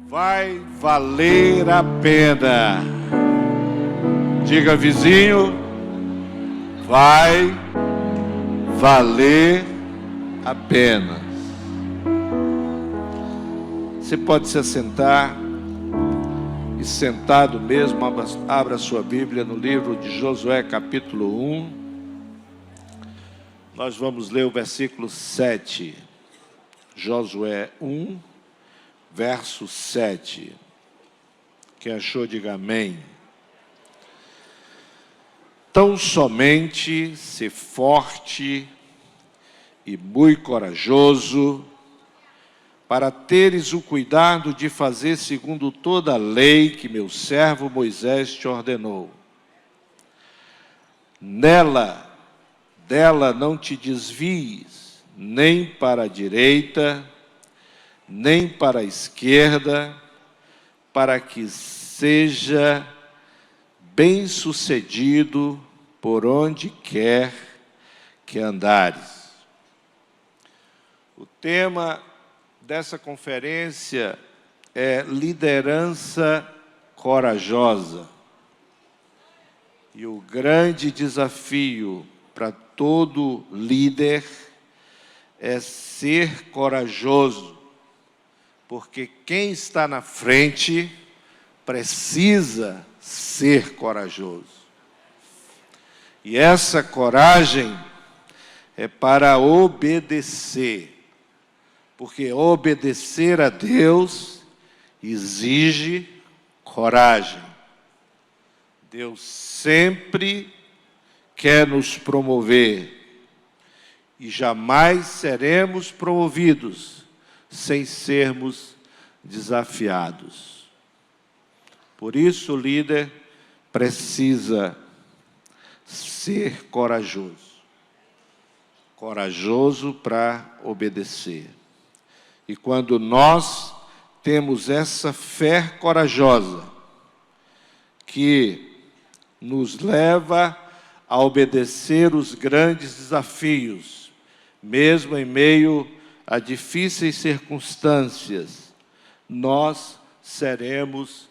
vai valer a pena. Diga, vizinho, vai valer a pena. Você pode se assentar e, sentado mesmo, abra a sua Bíblia no livro de Josué, capítulo 1. Nós vamos ler o versículo 7. Josué 1, verso 7. Quem achou, diga amém. Tão somente ser forte e muito corajoso, para teres o cuidado de fazer segundo toda a lei que meu servo Moisés te ordenou. Dela não te desvies, nem para a direita, nem para a esquerda, para que seja bem-sucedido por onde quer que andares. O tema dessa conferência é liderança corajosa. E o grande desafio para todo líder é ser corajoso, porque quem está na frente precisa ser corajoso. E essa coragem é para obedecer, porque obedecer a Deus exige coragem. Deus sempre quer nos promover e jamais seremos promovidos sem sermos desafiados. Por isso, o líder precisa ser corajoso. Corajoso para obedecer. E quando nós temos essa fé corajosa, que nos leva a obedecer os grandes desafios, mesmo em meio a difíceis circunstâncias, nós seremos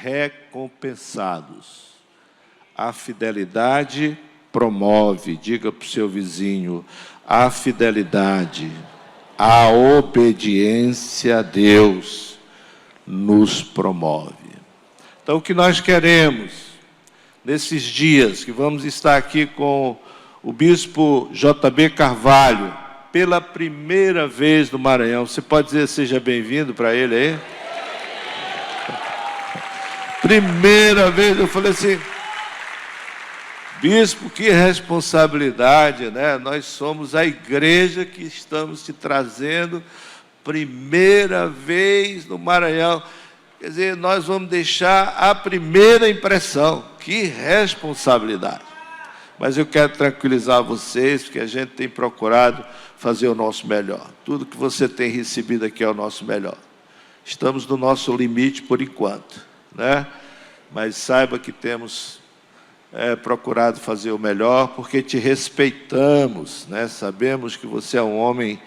recompensados. A fidelidade promove, diga para o seu vizinho, a fidelidade, a obediência a Deus nos promove. Então, o que nós queremos, nesses dias que vamos estar aqui com o bispo J.B. Carvalho, pela primeira vez no Maranhão, você pode dizer seja bem-vindo para ele aí? Primeira vez, eu falei assim, bispo, que responsabilidade, né? Nós somos a igreja que estamos te trazendo, primeira vez no Maranhão. Quer dizer, nós vamos deixar a primeira impressão. Que responsabilidade. Mas eu quero tranquilizar vocês, porque a gente tem procurado fazer o nosso melhor. Tudo que você tem recebido aqui é o nosso melhor. Estamos no nosso limite por enquanto, né? Mas saiba que temos procurado fazer o melhor, porque te respeitamos, né? Sabemos que você é um homem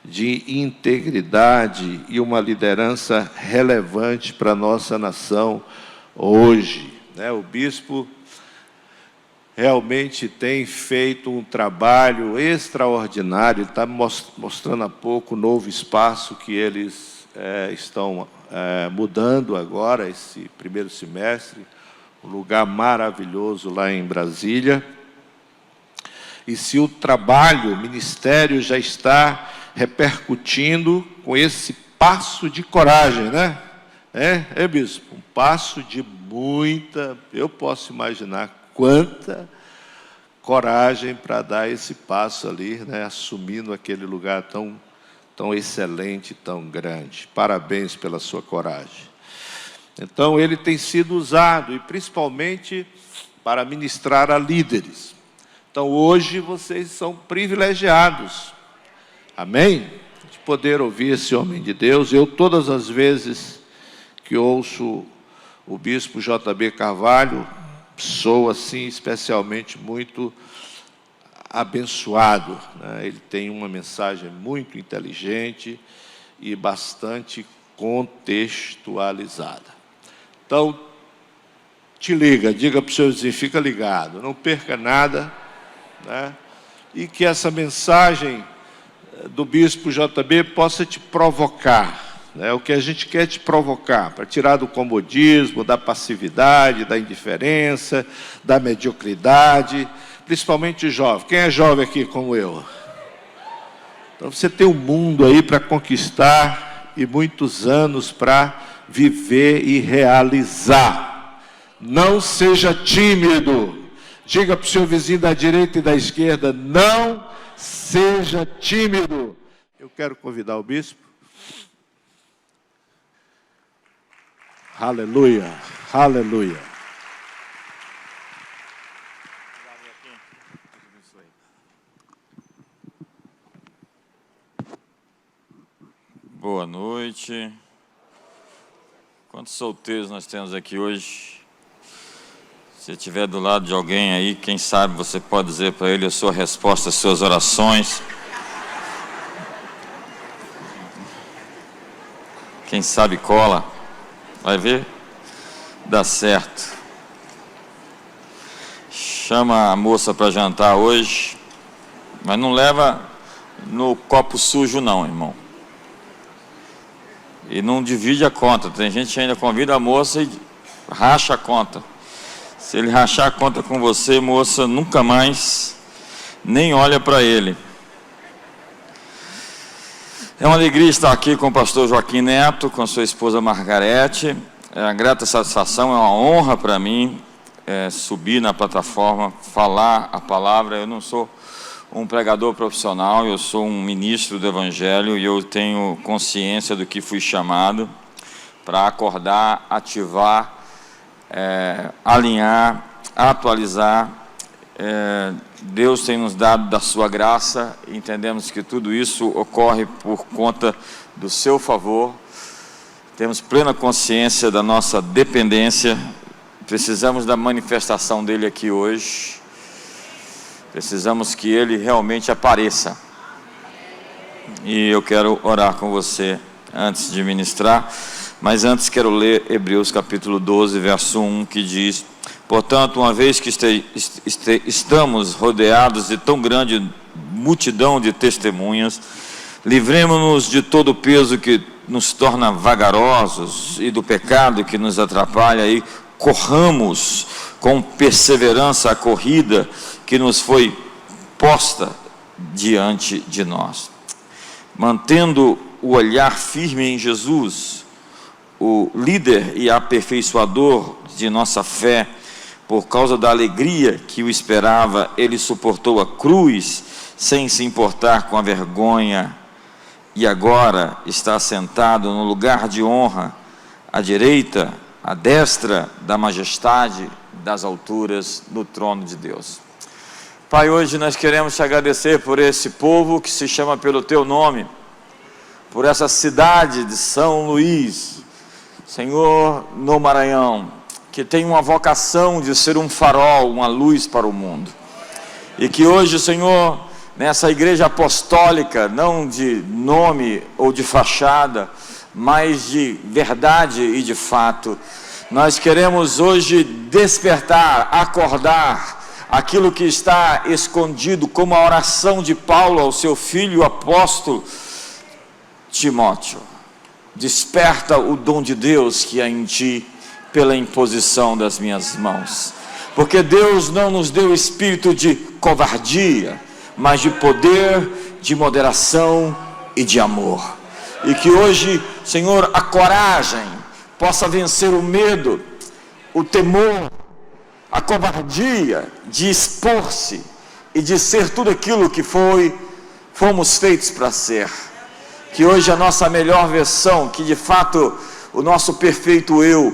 de integridade e uma liderança relevante para a nossa nação hoje, né? O bispo realmente tem feito um trabalho extraordinário, ele está mostrando há pouco o novo espaço que eles estão mudando agora, esse primeiro semestre, um lugar maravilhoso lá em Brasília. E se o trabalho, o ministério já está repercutindo com esse passo de coragem, né? Bispo, um passo de muita, eu posso imaginar quanta coragem para dar esse passo ali, né? Assumindo aquele lugar tão excelente, tão grande. Parabéns pela sua coragem. Então, ele tem sido usado, e principalmente para ministrar a líderes. Então, hoje, vocês são privilegiados. Amém? De poder ouvir esse homem de Deus. Eu, todas as vezes que ouço o bispo J.B. Carvalho, sou, assim, especialmente muito abençoado, né? Ele tem uma mensagem muito inteligente e bastante contextualizada. Então, te liga, diga para o seu vizinho, fica ligado, não perca nada, né? E que essa mensagem do Bispo JB possa te provocar, né? O que a gente quer te provocar, para tirar do comodismo, da passividade, da indiferença, da mediocridade, principalmente o jovem. Quem é jovem aqui como eu? Então você tem um mundo aí para conquistar e muitos anos para viver e realizar. Não seja tímido. Diga para o seu vizinho da direita e da esquerda, não seja tímido. Eu quero convidar o bispo. Aleluia, aleluia. Boa noite. Quantos solteiros nós temos aqui hoje? Se estiver do lado de alguém aí, quem sabe você pode dizer para ele a sua resposta às suas orações. Quem sabe cola. Vai ver? Dá certo. Chama a moça para jantar hoje, mas não leva no copo sujo não, irmão. E não divide a conta. Tem gente que ainda convida a moça e racha a conta. Se ele rachar a conta com você, moça, nunca mais nem olha para ele. É uma alegria estar aqui com o pastor Joaquim Neto, com a sua esposa Margarete. É uma grata satisfação, é uma honra para mim subir na plataforma, falar a palavra. Eu não sou um pregador profissional, eu sou um ministro do Evangelho e eu tenho consciência do que fui chamado para acordar, ativar, alinhar, atualizar. Deus tem nos dado da sua graça, entendemos que tudo isso ocorre por conta do seu favor, temos plena consciência da nossa dependência, precisamos da manifestação dele aqui hoje, precisamos que ele realmente apareça. E eu quero orar com você antes de ministrar, mas antes quero ler Hebreus capítulo 12, verso 1, que diz: portanto, uma vez que estamos rodeados de tão grande multidão de testemunhas, livremo-nos de todo o peso que nos torna vagarosos e do pecado que nos atrapalha e corramos com perseverança a corrida que nos foi posta diante de nós, mantendo o olhar firme em Jesus, o líder e aperfeiçoador de nossa fé. Por causa da alegria que o esperava, ele suportou a cruz sem se importar com a vergonha, e agora está sentado no lugar de honra, à direita, à destra da majestade das alturas, no trono de Deus. Pai, hoje nós queremos te agradecer por esse povo que se chama pelo teu nome, por essa cidade de São Luís, Senhor, no Maranhão, que tem uma vocação de ser um farol, uma luz para o mundo. E que hoje, Senhor, nessa igreja apostólica, não de nome ou de fachada, mas de verdade e de fato, nós queremos hoje despertar, acordar aquilo que está escondido, como a oração de Paulo ao seu filho apóstolo Timóteo: desperta o dom de Deus que há em ti pela imposição das minhas mãos, porque Deus não nos deu espírito de covardia, mas de poder, de moderação e de amor. E que hoje, Senhor, a coragem possa vencer o medo, o temor, a covardia de expor-se e de ser tudo aquilo que fomos feitos para ser. Que hoje a nossa melhor versão, que de fato o nosso perfeito eu,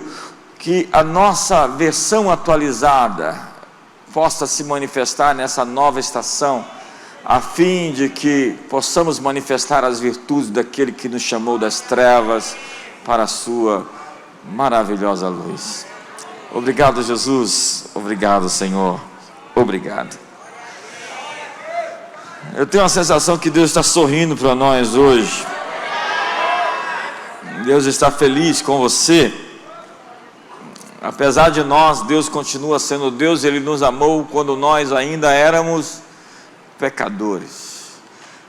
que a nossa versão atualizada possa se manifestar nessa nova estação, a fim de que possamos manifestar as virtudes daquele que nos chamou das trevas para a sua maravilhosa luz. Obrigado, Jesus. Obrigado, Senhor. Obrigado. Eu tenho a sensação que Deus está sorrindo para nós hoje. Deus está feliz com você. Apesar de nós, Deus continua sendo Deus. Ele nos amou quando nós ainda éramos pecadores,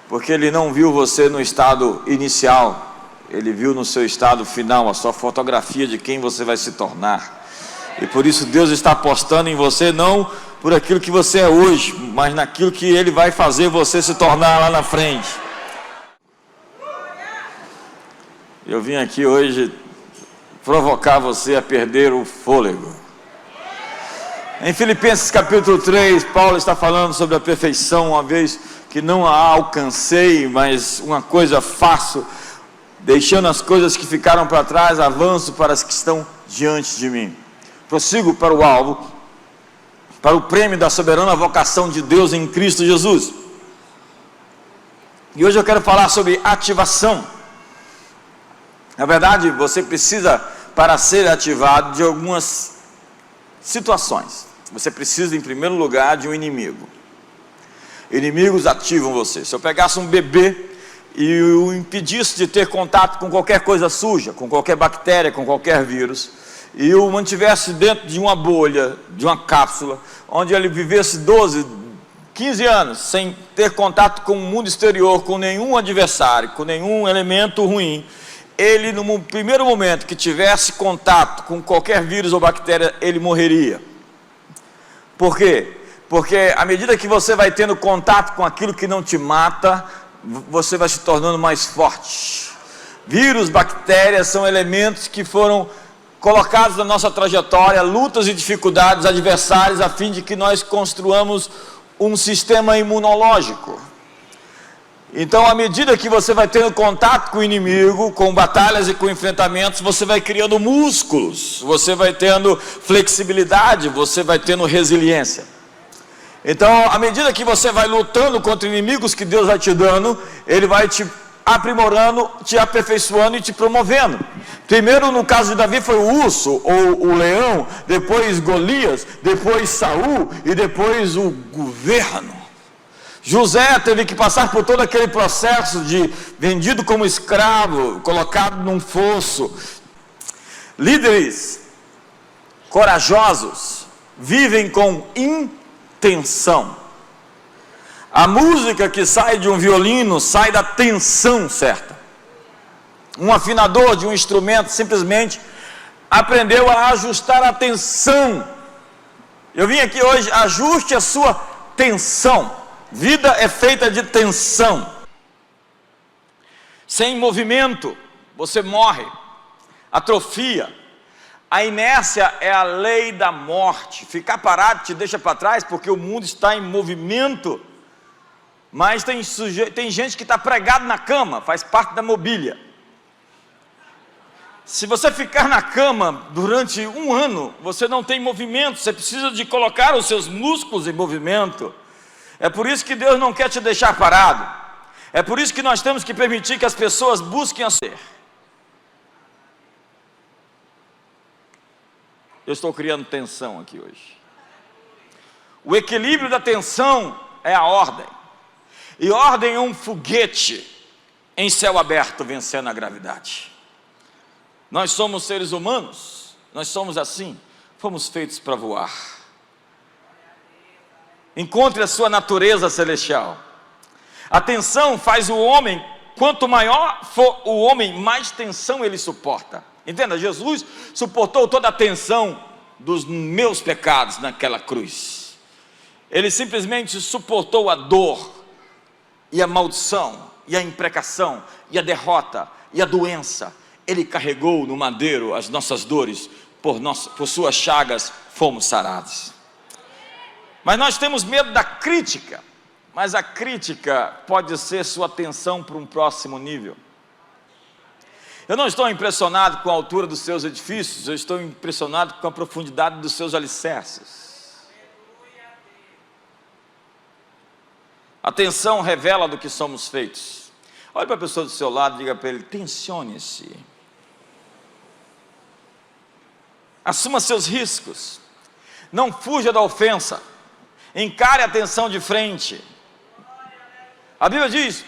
porque Ele não viu você no estado inicial, Ele viu no seu estado final, a sua fotografia de quem você vai se tornar. E por isso Deus está apostando em você, não por aquilo que você é hoje, mas naquilo que Ele vai fazer você se tornar lá na frente. Eu vim aqui hoje provocar você a perder o fôlego. Em Filipenses capítulo 3, Paulo está falando sobre a perfeição, uma vez que não a alcancei, mas uma coisa faço, deixando as coisas que ficaram para trás, avanço para as que estão diante de mim. Prossigo para o alvo, para o prêmio da soberana vocação de Deus em Cristo Jesus. E hoje eu quero falar sobre ativação. Na verdade, você precisa, para ser ativado, de algumas situações. Você precisa, em primeiro lugar, de um inimigo. Inimigos ativam você. Se eu pegasse um bebê e o impedisse de ter contato com qualquer coisa suja, com qualquer bactéria, com qualquer vírus, e o mantivesse dentro de uma bolha, de uma cápsula, onde ele vivesse 12, 15 anos, sem ter contato com o mundo exterior, com nenhum adversário, com nenhum elemento ruim, ele, no primeiro momento que tivesse contato com qualquer vírus ou bactéria, ele morreria. Por quê? Porque à medida que você vai tendo contato com aquilo que não te mata, você vai se tornando mais forte. Vírus, bactérias são elementos que foram colocados na nossa trajetória, lutas e dificuldades, adversários, a fim de que nós construamos um sistema imunológico. Então, à medida que você vai tendo contato com o inimigo, com batalhas e com enfrentamentos, você vai criando músculos, você vai tendo flexibilidade, você vai tendo resiliência. Então, à medida que você vai lutando contra inimigos que Deus vai te dando, Ele vai te aprimorando, te aperfeiçoando e te promovendo. Primeiro, no caso de Davi, foi o urso ou o leão, depois Golias, depois Saul e depois o governo. José teve que passar por todo aquele processo de vendido como escravo, colocado num fosso. Líderes corajosos vivem com intenção. A música que sai de um violino sai da tensão certa. Um afinador de um instrumento simplesmente aprendeu a ajustar a tensão. Eu vim aqui hoje, ajuste a sua tensão. Vida é feita de tensão. Sem movimento, você morre, atrofia. A inércia é a lei da morte. Ficar parado te deixa para trás porque o mundo está em movimento. Mas tem gente que está pregado na cama, faz parte da mobília. Se você ficar na cama durante um ano, você não tem movimento, você precisa de colocar os seus músculos em movimento. É por isso que Deus não quer te deixar parado. É por isso que nós temos que permitir que as pessoas busquem a ser. Eu estou criando tensão aqui hoje. O equilíbrio da tensão é a ordem. E ordem é um foguete em céu aberto vencendo a gravidade. Nós somos seres humanos, nós somos assim, fomos feitos para voar. Encontre a sua natureza celestial. A tensão faz o homem, quanto maior for o homem, mais tensão ele suporta. Entenda, Jesus suportou toda a tensão dos meus pecados naquela cruz. Ele simplesmente suportou a dor, e a maldição, e a imprecação, e a derrota, e a doença. Ele carregou no madeiro as nossas dores, por suas chagas fomos sarados. Mas nós temos medo da crítica, mas a crítica pode ser sua atenção para um próximo nível. Eu não estou impressionado com a altura dos seus edifícios, eu estou impressionado com a profundidade dos seus alicerces. A tensão revela do que somos feitos. Olhe para a pessoa do seu lado e diga para ele: tensione-se. Assuma seus riscos. Não fuja da ofensa. Encare a tensão de frente. A Bíblia diz: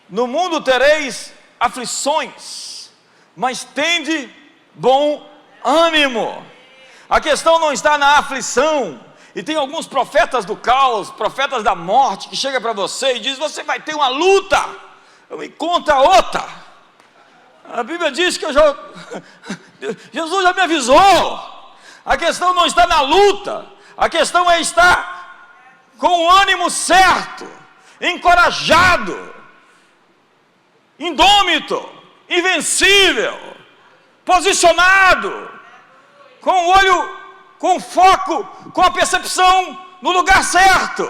no mundo tereis aflições, mas tende bom ânimo. A questão não está na aflição. E tem alguns profetas do caos, profetas da morte, que chegam para você e dizem: você vai ter uma luta, me conta outra. A Bíblia diz que Jesus já me avisou. A questão não está na luta, a questão é estar com o ânimo certo, encorajado, indômito, invencível, posicionado, com o olho, com foco, com a percepção no lugar certo.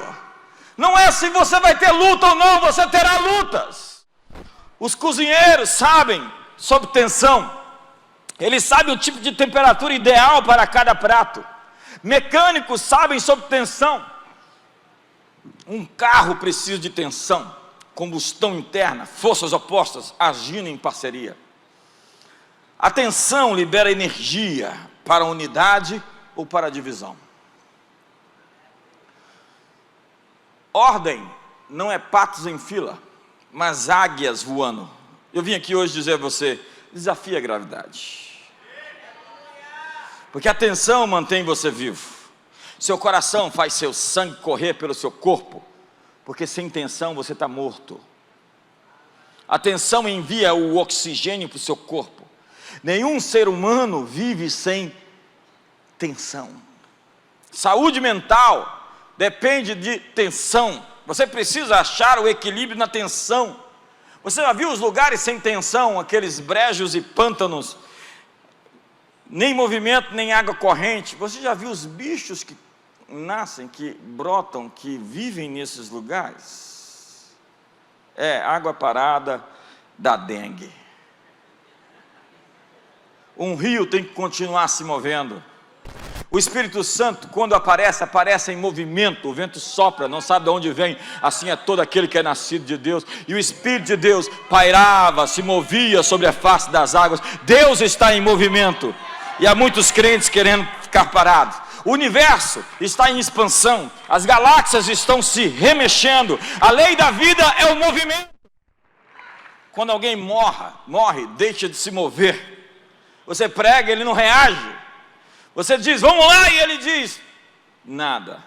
Não é se você vai ter luta ou não, você terá lutas. Os cozinheiros sabem sobre tensão. Eles sabem o tipo de temperatura ideal para cada prato. Mecânicos sabem sobre tensão. Um carro precisa de tensão, combustão interna, forças opostas agindo em parceria. A tensão libera energia para a unidade ou para a divisão. Ordem não é patos em fila, mas águias voando. Eu vim aqui hoje dizer a você: desafie a gravidade. Porque a tensão mantém você vivo. Seu coração faz seu sangue correr pelo seu corpo, porque sem tensão você está morto. A tensão envia o oxigênio para o seu corpo. Nenhum ser humano vive sem tensão. Saúde mental depende de tensão. Você precisa achar o equilíbrio na tensão. Você já viu os lugares sem tensão, aqueles brejos e pântanos, nem movimento, nem água corrente? Você já viu os bichos que nascem, que brotam, que vivem nesses lugares? Água parada dá dengue. Um rio tem que continuar se movendo. O Espírito Santo, quando aparece, aparece em movimento. O vento sopra, não sabe de onde vem. Assim é todo aquele que é nascido de Deus. E o Espírito de Deus pairava, se movia sobre a face das águas. Deus está em movimento. E há muitos crentes querendo ficar parados. O universo está em expansão. As galáxias estão se remexendo. A lei da vida é o movimento. Quando alguém morre, deixa de se mover. Você prega, ele não reage. Você diz: vamos lá, e ele diz nada.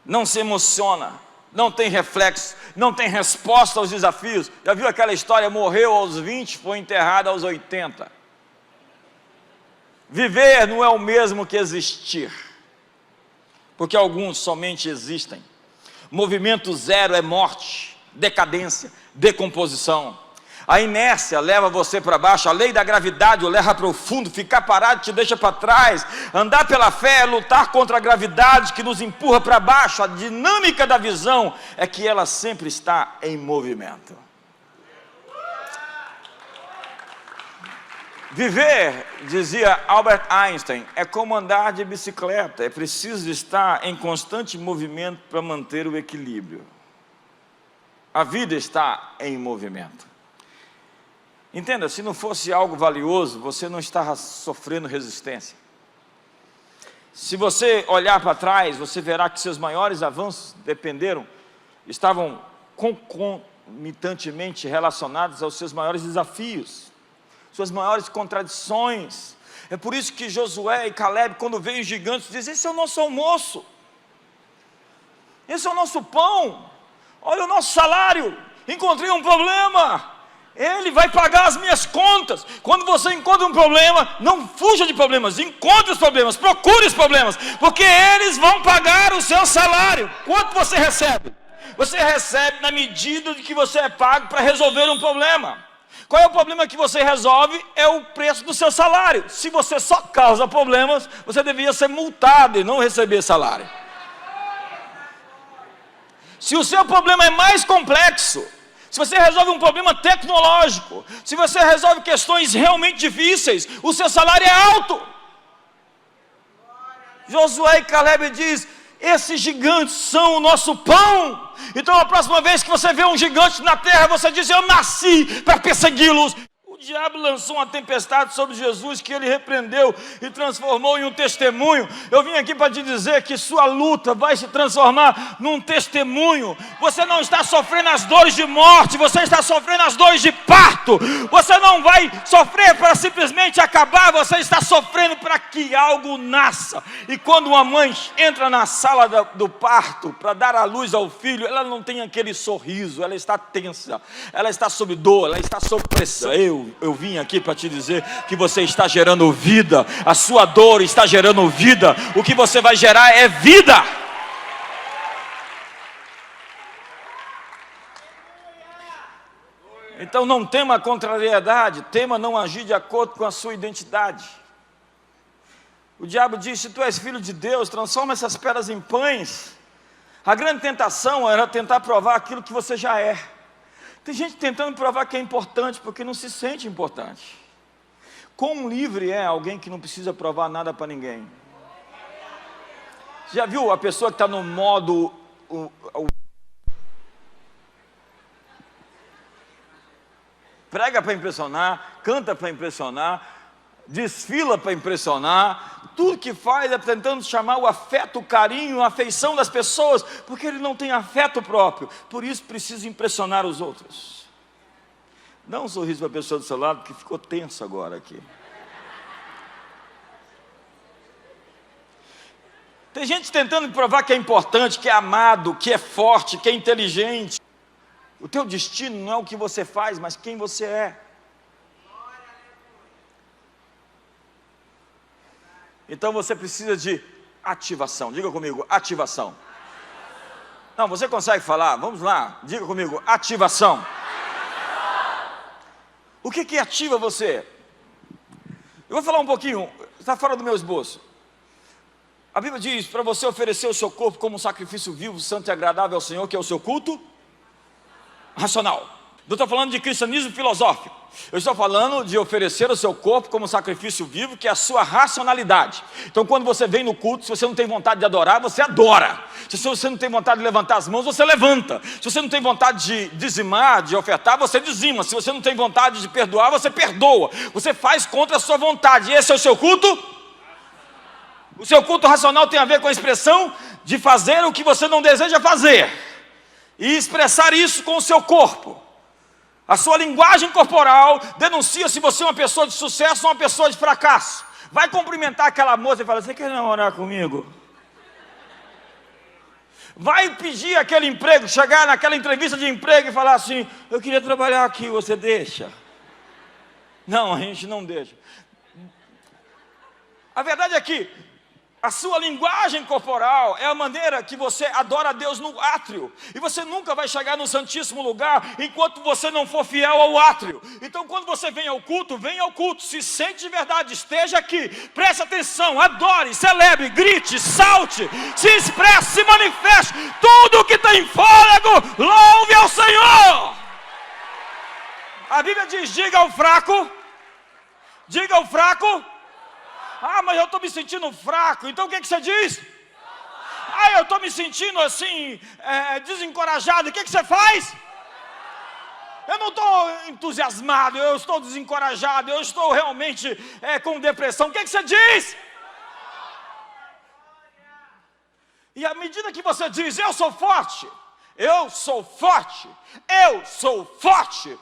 Não se emociona, não tem reflexo, não tem resposta aos desafios. Já viu aquela história? Morreu aos 20, foi enterrado aos 80. Viver não é o mesmo que existir, porque alguns somente existem. Movimento zero é morte, decadência, decomposição. A inércia leva você para baixo, a lei da gravidade o leva para o fundo. Ficar parado te deixa para trás. Andar pela fé é lutar contra a gravidade que nos empurra para baixo. A dinâmica da visão é que ela sempre está em movimento. Viver, dizia Albert Einstein, é como andar de bicicleta. É preciso estar em constante movimento para manter o equilíbrio. A vida está em movimento. Entenda, se não fosse algo valioso, você não estava sofrendo resistência. Se você olhar para trás, você verá que seus maiores avanços estavam concomitantemente relacionados aos seus maiores desafios, suas maiores contradições. É por isso que Josué e Caleb, quando veem os gigantes, dizem: esse é o nosso almoço, esse é o nosso pão, olha o nosso salário, encontrei um problema, Ele vai pagar as minhas contas. Quando você encontra um problema, não fuja de problemas, encontre os problemas, procure os problemas, porque eles vão pagar o seu salário. Quanto você recebe? Você recebe na medida de que você é pago para resolver um problema. Qual é o problema que você resolve? É o preço do seu salário. Se você só causa problemas, você deveria ser multado e não receber salário. Se o seu problema é mais complexo, se você resolve um problema tecnológico, se você resolve questões realmente difíceis, o seu salário é alto. Josué e Caleb diz: esses gigantes são o nosso pão. Então a próxima vez que você vê um gigante na terra, você diz: eu nasci para persegui-los. O diabo lançou uma tempestade sobre Jesus que ele repreendeu e transformou em um testemunho. Eu vim aqui para te dizer que sua luta vai se transformar num testemunho. Você não está sofrendo as dores de morte, você está sofrendo as dores de parto. Você não vai sofrer para simplesmente acabar, você está sofrendo para que algo nasça. E quando uma mãe entra na sala do parto para dar à luz ao filho, ela não tem aquele sorriso, ela está tensa, ela está sob dor, ela está sob pressão. Eu vim aqui para te dizer que você está gerando vida, a sua dor está gerando vida, o que você vai gerar é vida. Então não tema a contrariedade, tema não agir de acordo com a sua identidade. O diabo diz: se tu és filho de Deus, transforma essas pedras em pães. A grande tentação era tentar provar aquilo que você já é. Tem gente tentando provar que é importante porque não se sente importante. Quão livre é alguém que não precisa provar nada para ninguém? Já viu a pessoa que está no modo... prega para impressionar, canta para impressionar, desfila para impressionar, tudo que faz é tentando chamar o afeto, o carinho, a afeição das pessoas, porque ele não tem afeto próprio, por isso precisa impressionar os outros. Dá um sorriso para a pessoa do seu lado, que ficou tenso agora aqui. Tem gente tentando provar que é importante, que é amado, que é forte, que é inteligente. O teu destino não é o que você faz, mas quem você é. Então você precisa de ativação. Diga comigo, ativação. Não, você consegue falar? Vamos lá, diga comigo, ativação. O que ativa você? Eu vou falar um pouquinho, está fora do meu esboço. A Bíblia diz para você oferecer o seu corpo como um sacrifício vivo, santo e agradável ao Senhor, que é o seu culto racional. Não estou falando de cristianismo filosófico. Eu estou falando de oferecer o seu corpo como sacrifício vivo, que é a sua racionalidade. Então quando você vem no culto, se você não tem vontade de adorar, você adora. Se você não tem vontade de levantar as mãos, você levanta. Se você não tem vontade de dizimar, de ofertar, você dizima. Se você não tem vontade de perdoar, você perdoa. Você faz contra a sua vontade. Esse é o seu culto? O seu culto racional tem a ver com a expressão de fazer o que você não deseja fazer e expressar isso com o seu corpo. A sua linguagem corporal denuncia se você é uma pessoa de sucesso ou uma pessoa de fracasso. Vai cumprimentar aquela moça e fala: você quer namorar comigo? Vai pedir aquele emprego, chegar naquela entrevista de emprego e falar assim: eu queria trabalhar aqui, você deixa? Não, a gente não deixa. A verdade é que a sua linguagem corporal é a maneira que você adora a Deus no átrio. E você nunca vai chegar no santíssimo lugar enquanto você não for fiel ao átrio. Então quando você vem ao culto, se sente de verdade, esteja aqui, preste atenção, adore, celebre, grite, salte, se expresse, se manifeste. Tudo que tem fôlego, louve ao Senhor. A Bíblia diz: diga ao fraco, ah, mas eu estou me sentindo fraco. Então o que você diz? Ah, eu estou me sentindo assim, desencorajado. O que você faz? Eu não estou entusiasmado, eu estou desencorajado, eu estou realmente com depressão. O que você diz? E à medida que você diz: eu sou forte, eu sou forte, eu sou forte,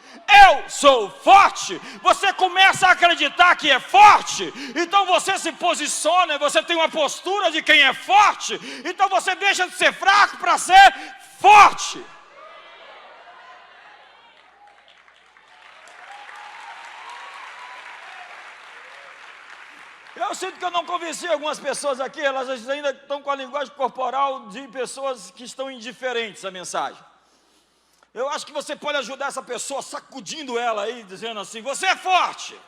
eu sou forte, você começa a acreditar que é forte. Então você se posiciona, você tem uma postura de quem é forte. Então você deixa de ser fraco para ser forte. Eu sinto que eu não convenci algumas pessoas aqui, elas ainda estão com a linguagem corporal de pessoas que estão indiferentes à mensagem. Eu acho que você pode ajudar essa pessoa sacudindo ela aí, dizendo assim: você é forte.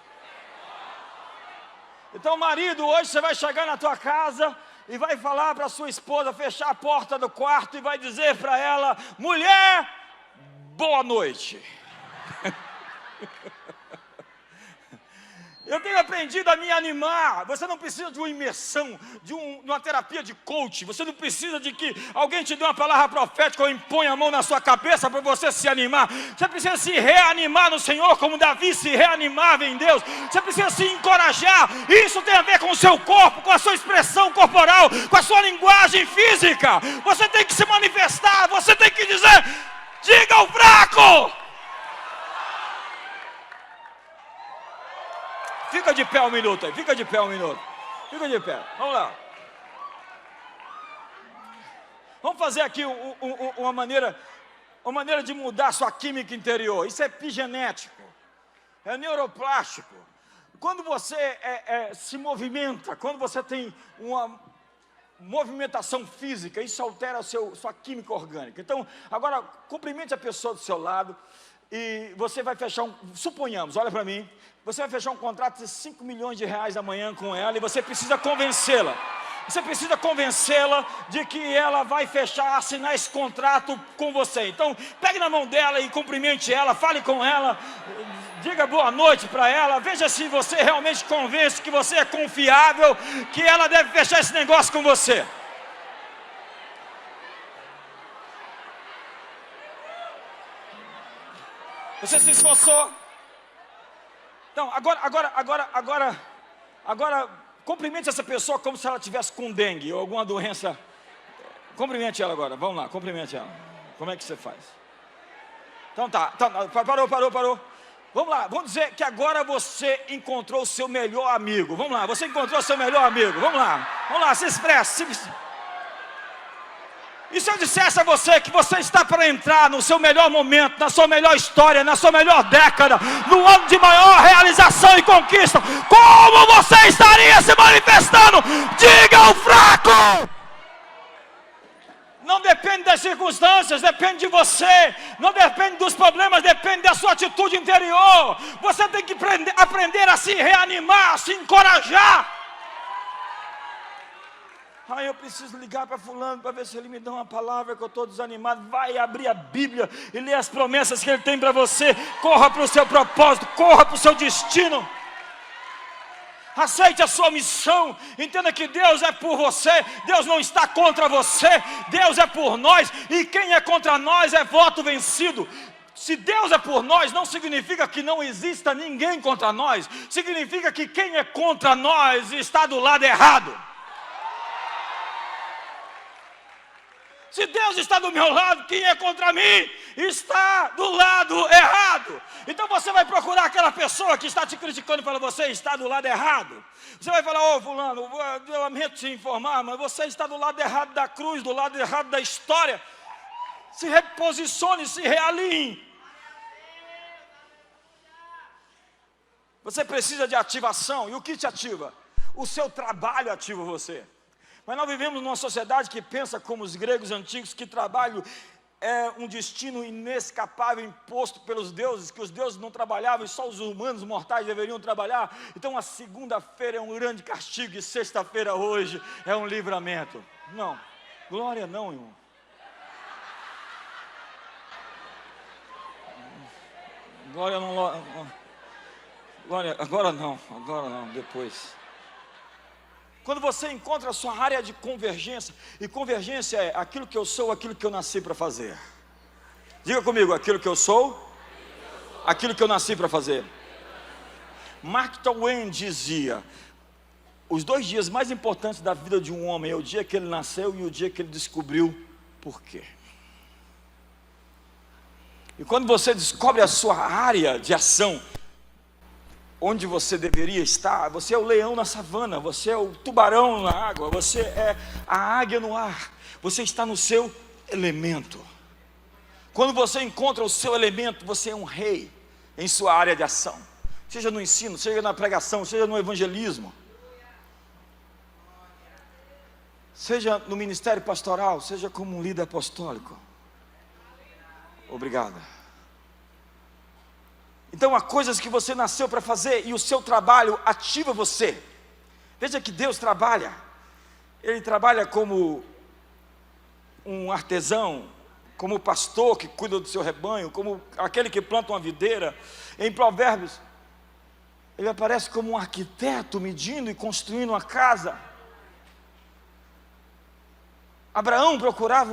Então, marido, hoje você vai chegar na tua casa e vai falar para sua esposa fechar a porta do quarto e vai dizer para ela: mulher, boa noite. Eu tenho aprendido a me animar. Você não precisa de uma imersão, de uma terapia de coach. Você não precisa de que alguém te dê uma palavra profética ou imponha a mão na sua cabeça para você se animar. Você precisa se reanimar no Senhor, como Davi se reanimava em Deus. Você precisa se encorajar. Isso tem a ver com o seu corpo, com a sua expressão corporal, com a sua linguagem física. Você tem que se manifestar. Você tem que dizer: diga ao fraco. Fica de pé um minuto aí, fica de pé um minuto. Fica de pé, vamos lá. Vamos fazer aqui uma maneira de mudar a sua química interior. Isso é epigenético, é neuroplástico. Quando você se movimenta, quando você tem uma movimentação física, isso altera a sua química orgânica. Então, agora, cumprimente a pessoa do seu lado e você vai fechar suponhamos, olha para mim, você vai fechar um contrato de 5 milhões de reais amanhã com ela e você precisa convencê-la. Você precisa convencê-la de que ela vai assinar esse contrato com você. Então, pegue na mão dela e cumprimente ela, fale com ela, diga boa noite para ela, veja se você realmente convence que você é confiável, que ela deve fechar esse negócio com você. Você se esforçou? Então, agora, cumprimente essa pessoa como se ela tivesse com dengue ou alguma doença. Cumprimente ela agora, vamos lá, cumprimente ela. Como é que você faz? Então parou. Vamos lá, vamos dizer que agora você encontrou o seu melhor amigo. Vamos lá, você encontrou o seu melhor amigo. Vamos lá, se expresse. E se eu dissesse a você que você está para entrar no seu melhor momento, na sua melhor história, na sua melhor década, no ano de maior realização e conquista, como você estaria se manifestando? Diga ao fraco! Não depende das circunstâncias, depende de você. Não depende dos problemas, depende da sua atitude interior. Você tem que aprender a se reanimar, a se encorajar. Eu preciso ligar para fulano para ver se ele me dá uma palavra, que eu estou desanimado. Vai abrir a Bíblia e ler as promessas que ele tem para você. Corra para o seu propósito, corra para o seu destino. Aceite a sua missão. Entenda que Deus é por você. Deus não está contra você. Deus é por nós. E quem é contra nós é voto vencido. Se Deus é por nós, não significa que não exista ninguém contra nós. Significa que quem é contra nós está do lado errado. Se Deus está do meu lado, quem é contra mim está do lado errado. Então você vai procurar aquela pessoa que está te criticando para você está do lado errado. Você vai falar: fulano, eu lamento te informar, mas você está do lado errado da cruz, do lado errado da história. Se reposicione, se realinhe. Você precisa de ativação. E o que te ativa? O seu trabalho ativa você. Mas nós vivemos numa sociedade que pensa como os gregos antigos, que trabalho é um destino inescapável imposto pelos deuses, que os deuses não trabalhavam e só os humanos mortais deveriam trabalhar. Então a segunda-feira é um grande castigo e sexta-feira hoje é um livramento. Não, glória não, irmão. Glória não, glória, agora não, depois. Quando você encontra a sua área de convergência, e convergência é aquilo que eu sou, aquilo que eu nasci para fazer. Diga comigo: aquilo que eu sou, aquilo que eu nasci para fazer. Mark Twain dizia: os 2 dias mais importantes da vida de um homem é o dia que ele nasceu e o dia que ele descobriu por quê. E quando você descobre a sua área de ação, onde você deveria estar, você é o leão na savana, você é o tubarão na água, você é a águia no ar, você está no seu elemento. Quando você encontra o seu elemento, você é um rei em sua área de ação, seja no ensino, seja na pregação, seja no evangelismo, seja no ministério pastoral, seja como um líder apostólico. Obrigado. Então há coisas que você nasceu para fazer e o seu trabalho ativa você. Veja que Deus trabalha. Ele trabalha como um artesão, como pastor que cuida do seu rebanho, como aquele que planta uma videira. Em Provérbios, Ele aparece como um arquiteto medindo e construindo uma casa. Abraão procurava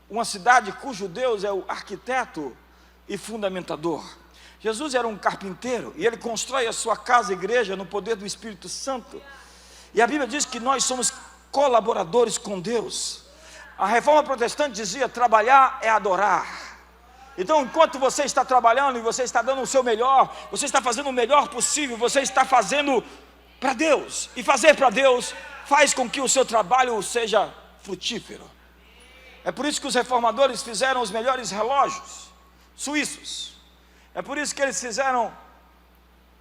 uma cidade cujo Deus é o arquiteto e fundamentador. Jesus era um carpinteiro e ele constrói a sua casa, a igreja, no poder do Espírito Santo. E a Bíblia diz que nós somos colaboradores com Deus. A reforma protestante dizia: trabalhar é adorar. Então, enquanto você está trabalhando e você está dando o seu melhor, você está fazendo o melhor possível, você está fazendo para Deus. E fazer para Deus faz com que o seu trabalho seja frutífero. É por isso que os reformadores fizeram os melhores relógios suíços. É por isso que eles fizeram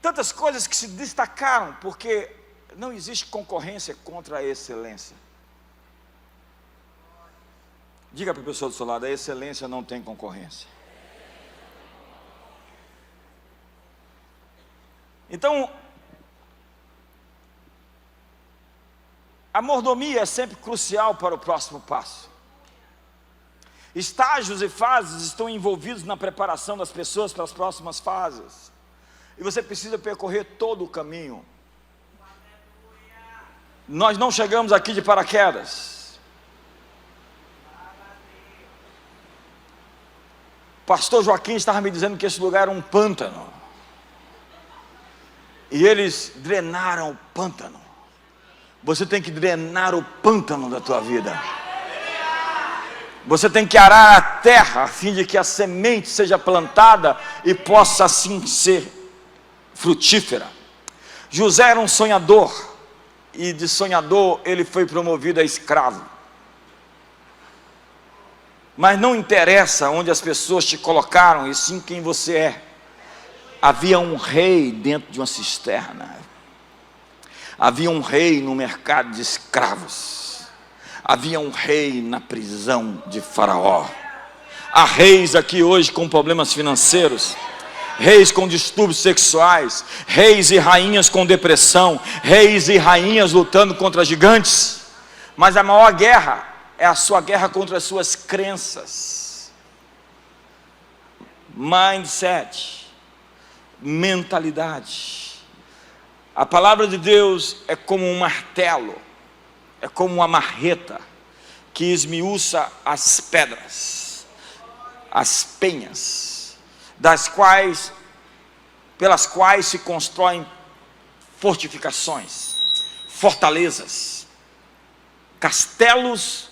tantas coisas que se destacaram, porque não existe concorrência contra a excelência. Diga para a pessoa do seu lado: a excelência não tem concorrência. Então, a mordomia é sempre crucial para o próximo passo. Estágios e fases estão envolvidos na preparação das pessoas para as próximas fases. E você precisa percorrer todo o caminho. Nós não chegamos aqui de paraquedas. Pastor Joaquim estava me dizendo que esse lugar era um pântano. E eles drenaram o pântano. Você tem que drenar o pântano da tua vida. Você tem que arar a terra a fim de que a semente seja plantada e possa assim ser frutífera. José era um sonhador, e de sonhador ele foi promovido a escravo. Mas não interessa onde as pessoas te colocaram, e sim quem você é. Havia um rei dentro de uma cisterna. Havia um rei no mercado de escravos. Havia um rei na prisão de Faraó. Há reis aqui hoje com problemas financeiros, reis com distúrbios sexuais, reis e rainhas com depressão, reis e rainhas lutando contra gigantes. Mas a maior guerra é a sua guerra contra as suas crenças. Mindset, mentalidade. A palavra de Deus é como um martelo, é como uma marreta que esmiuça as pedras, as penhas, pelas quais se constroem fortificações, fortalezas, castelos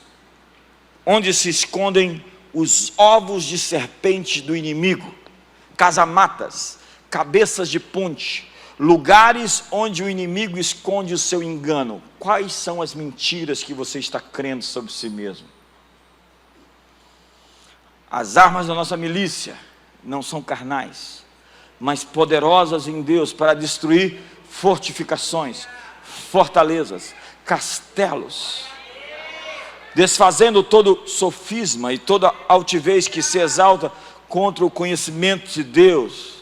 onde se escondem os ovos de serpente do inimigo, casamatas, cabeças de ponte, lugares onde o inimigo esconde o seu engano. Quais são as mentiras que você está crendo sobre si mesmo? As armas da nossa milícia não são carnais, mas poderosas em Deus para destruir fortificações, fortalezas, castelos, desfazendo todo sofisma e toda altivez que se exalta contra o conhecimento de Deus,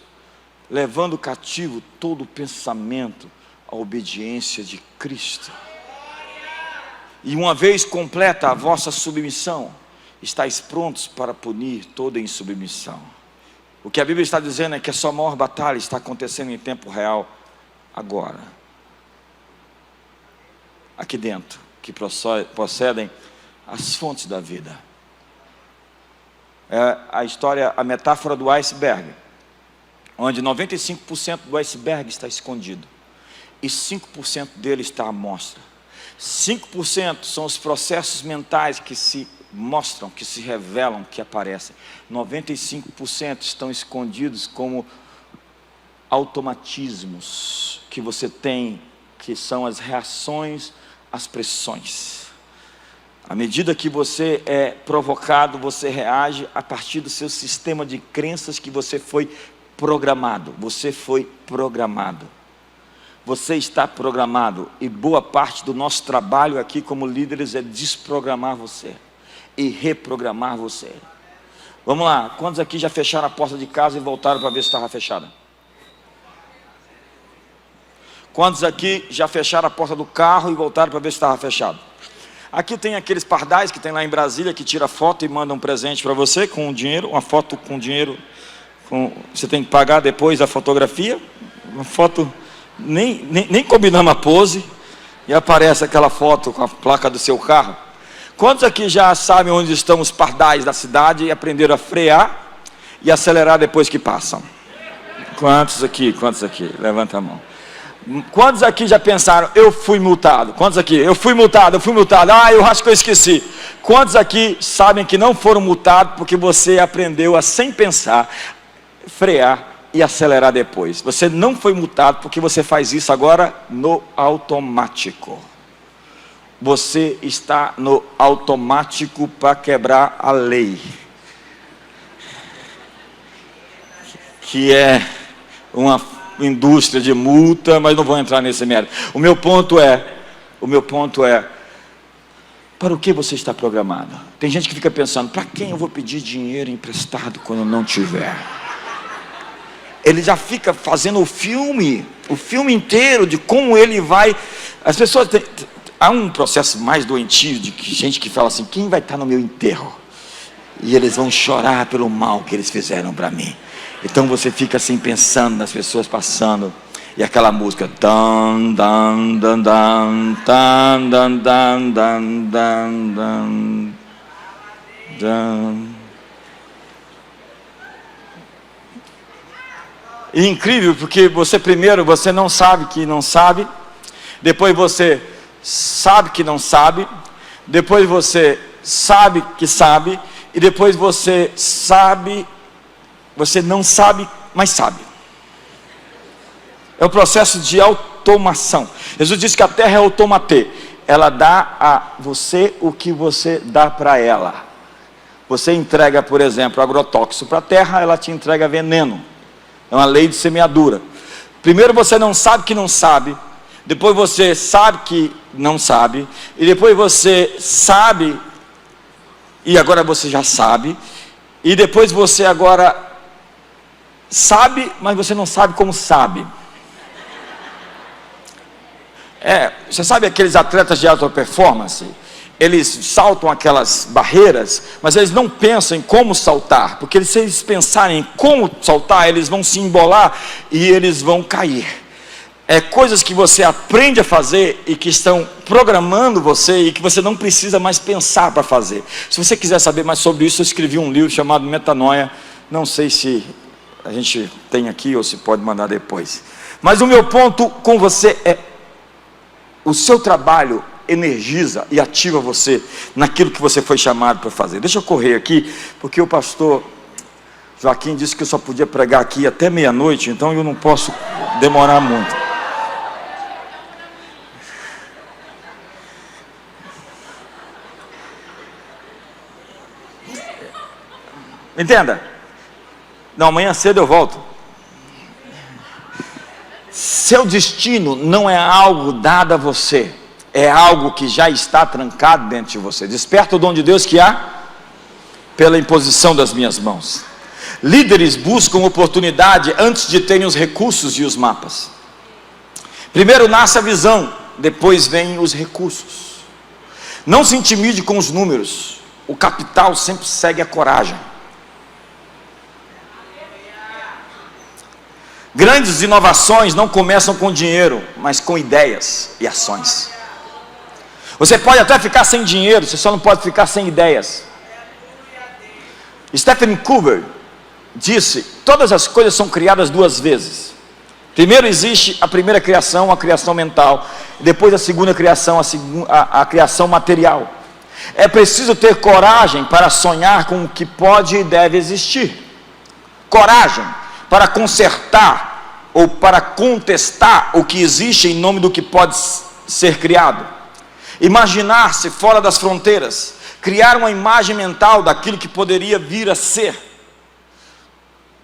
levando cativo todo pensamento à obediência de Cristo. E uma vez completa a vossa submissão, estáis prontos para punir toda insubmissão. O que a Bíblia está dizendo é que a sua maior batalha está acontecendo em tempo real, agora. Aqui dentro, que procedem as fontes da vida. É a história, a metáfora do iceberg, onde 95% do iceberg está escondido e 5% dele está à mostra. 5% são os processos mentais que se mostram, que se revelam, que aparecem. 95% estão escondidos como automatismos que você tem, que são as reações às pressões. À medida que você é provocado, você reage a partir do seu sistema de crenças que você foi programado. Você foi programado. Você está programado. E boa parte do nosso trabalho aqui como líderes é desprogramar você e reprogramar você. Vamos lá, quantos aqui já fecharam a porta de casa e voltaram para ver se estava fechada? Quantos aqui já fecharam a porta do carro e voltaram para ver se estava fechado? Aqui tem aqueles pardais que tem lá em Brasília, que tira foto e manda um presente para você com dinheiro, uma foto com dinheiro Você tem que pagar depois a fotografia. Uma foto, nem combinamos a pose, e aparece aquela foto com a placa do seu carro. Quantos aqui já sabem onde estão os pardais da cidade e aprenderam a frear e acelerar depois que passam? Quantos aqui? Levanta a mão. Quantos aqui já pensaram, eu fui multado? Quantos aqui? Eu fui multado. Ah, eu acho que eu esqueci. Quantos aqui sabem que não foram multados porque você aprendeu a, sem pensar, frear e acelerar depois? Você não foi multado porque você faz isso agora no automático. Você está no automático para quebrar a lei, que é uma indústria de multa, mas não vou entrar nesse mérito. O meu ponto é, para o que você está programado? Tem gente que fica pensando, para quem eu vou pedir dinheiro emprestado quando não tiver? Ele já fica fazendo o filme inteiro de como ele vai. As pessoas há um processo mais doentio de gente que fala assim, quem vai estar no meu enterro? E eles vão chorar pelo mal que eles fizeram para mim. Então você fica assim pensando nas pessoas passando, e aquela música dan dan dan dan dan dan dan dan dan dan. E incrível, porque você não sabe que não sabe, depois você sabe que não sabe, depois você sabe que sabe, e depois você não sabe, mas sabe. É o processo de automação. Jesus disse que a terra é automatê. Ela dá a você o que você dá para ela. Você entrega, por exemplo, agrotóxico para a terra, ela te entrega veneno. É uma lei de semeadura. Primeiro você não sabe que não sabe, depois você sabe que não sabe, e depois você sabe, e agora você já sabe, e depois você agora sabe, mas você não sabe como sabe. Você sabe aqueles atletas de alta performance? Eles saltam aquelas barreiras, mas eles não pensam em como saltar, porque se eles pensarem em como saltar, eles vão se embolar e eles vão cair. Coisas que você aprende a fazer e que estão programando você e que você não precisa mais pensar para fazer. Se você quiser saber mais sobre isso, eu escrevi um livro chamado Metanoia. Não sei se a gente tem aqui ou se pode mandar depois. Mas o meu ponto com você é: o seu trabalho energiza e ativa você naquilo que você foi chamado para fazer. Deixa eu correr aqui, porque o pastor Joaquim disse que eu só podia pregar aqui até meia-noite, então eu não posso demorar muito. Entenda? Não, amanhã cedo eu volto. Seu destino não é algo dado a você, é algo que já está trancado dentro de você. Desperta o dom de Deus que há pela imposição das minhas mãos. Líderes buscam oportunidade antes de terem os recursos e os mapas. Primeiro nasce a visão, depois vêm os recursos. Não se intimide com os números. O capital sempre segue a coragem. Grandes inovações não começam com dinheiro, mas com ideias e ações. Você pode até ficar sem dinheiro, você só não pode ficar sem ideias. Stephen Covey disse: todas as coisas são criadas duas vezes. Primeiro existe a primeira criação, a criação mental. Depois a segunda criação, a criação material. É preciso ter coragem para sonhar com o que pode e deve existir. Coragem para consertar ou para contestar o que existe em nome do que pode ser criado. Imaginar-se fora das fronteiras, criar uma imagem mental daquilo que poderia vir a ser.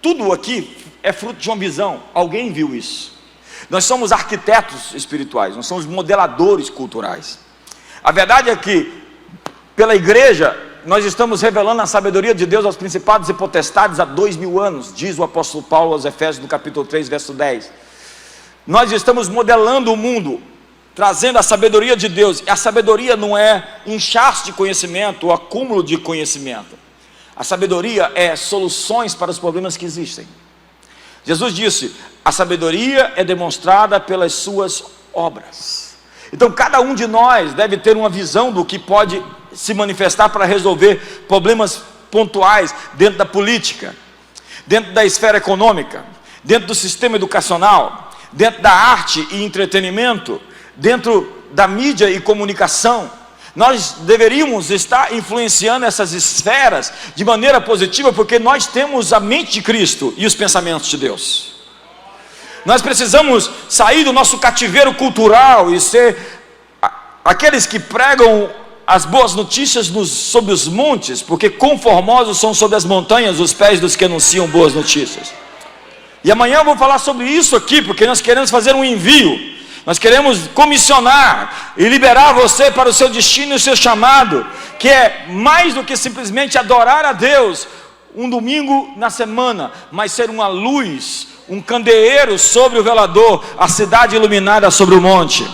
Tudo aqui é fruto de uma visão. Alguém viu isso? Nós somos arquitetos espirituais, nós somos modeladores culturais. A verdade é que, pela igreja, nós estamos revelando a sabedoria de Deus aos principados e potestades há 2000 anos, diz o apóstolo Paulo aos Efésios, no capítulo 3, verso 10. Nós estamos modelando o mundo, trazendo a sabedoria de Deus. E a sabedoria não é inchaço de conhecimento ou acúmulo de conhecimento. A sabedoria é soluções para os problemas que existem. Jesus disse: a sabedoria é demonstrada pelas suas obras. Então cada um de nós deve ter uma visão do que pode se manifestar para resolver problemas pontuais dentro da política, dentro da esfera econômica, dentro do sistema educacional, dentro da arte e entretenimento, dentro da mídia e comunicação. Nós deveríamos estar influenciando essas esferas de maneira positiva, porque nós temos a mente de Cristo e os pensamentos de Deus. Nós precisamos sair do nosso cativeiro cultural e ser aqueles que pregam as boas notícias sobre os montes, porque conformosos são sobre as montanhas os pés dos que anunciam boas notícias. E amanhã eu vou falar sobre isso aqui, porque nós queremos fazer um envio. Nós queremos comissionar e liberar você para o seu destino e o seu chamado, que é mais do que simplesmente adorar a Deus um domingo na semana, mas ser uma luz, um candeeiro sobre o velador, a cidade iluminada sobre o monte.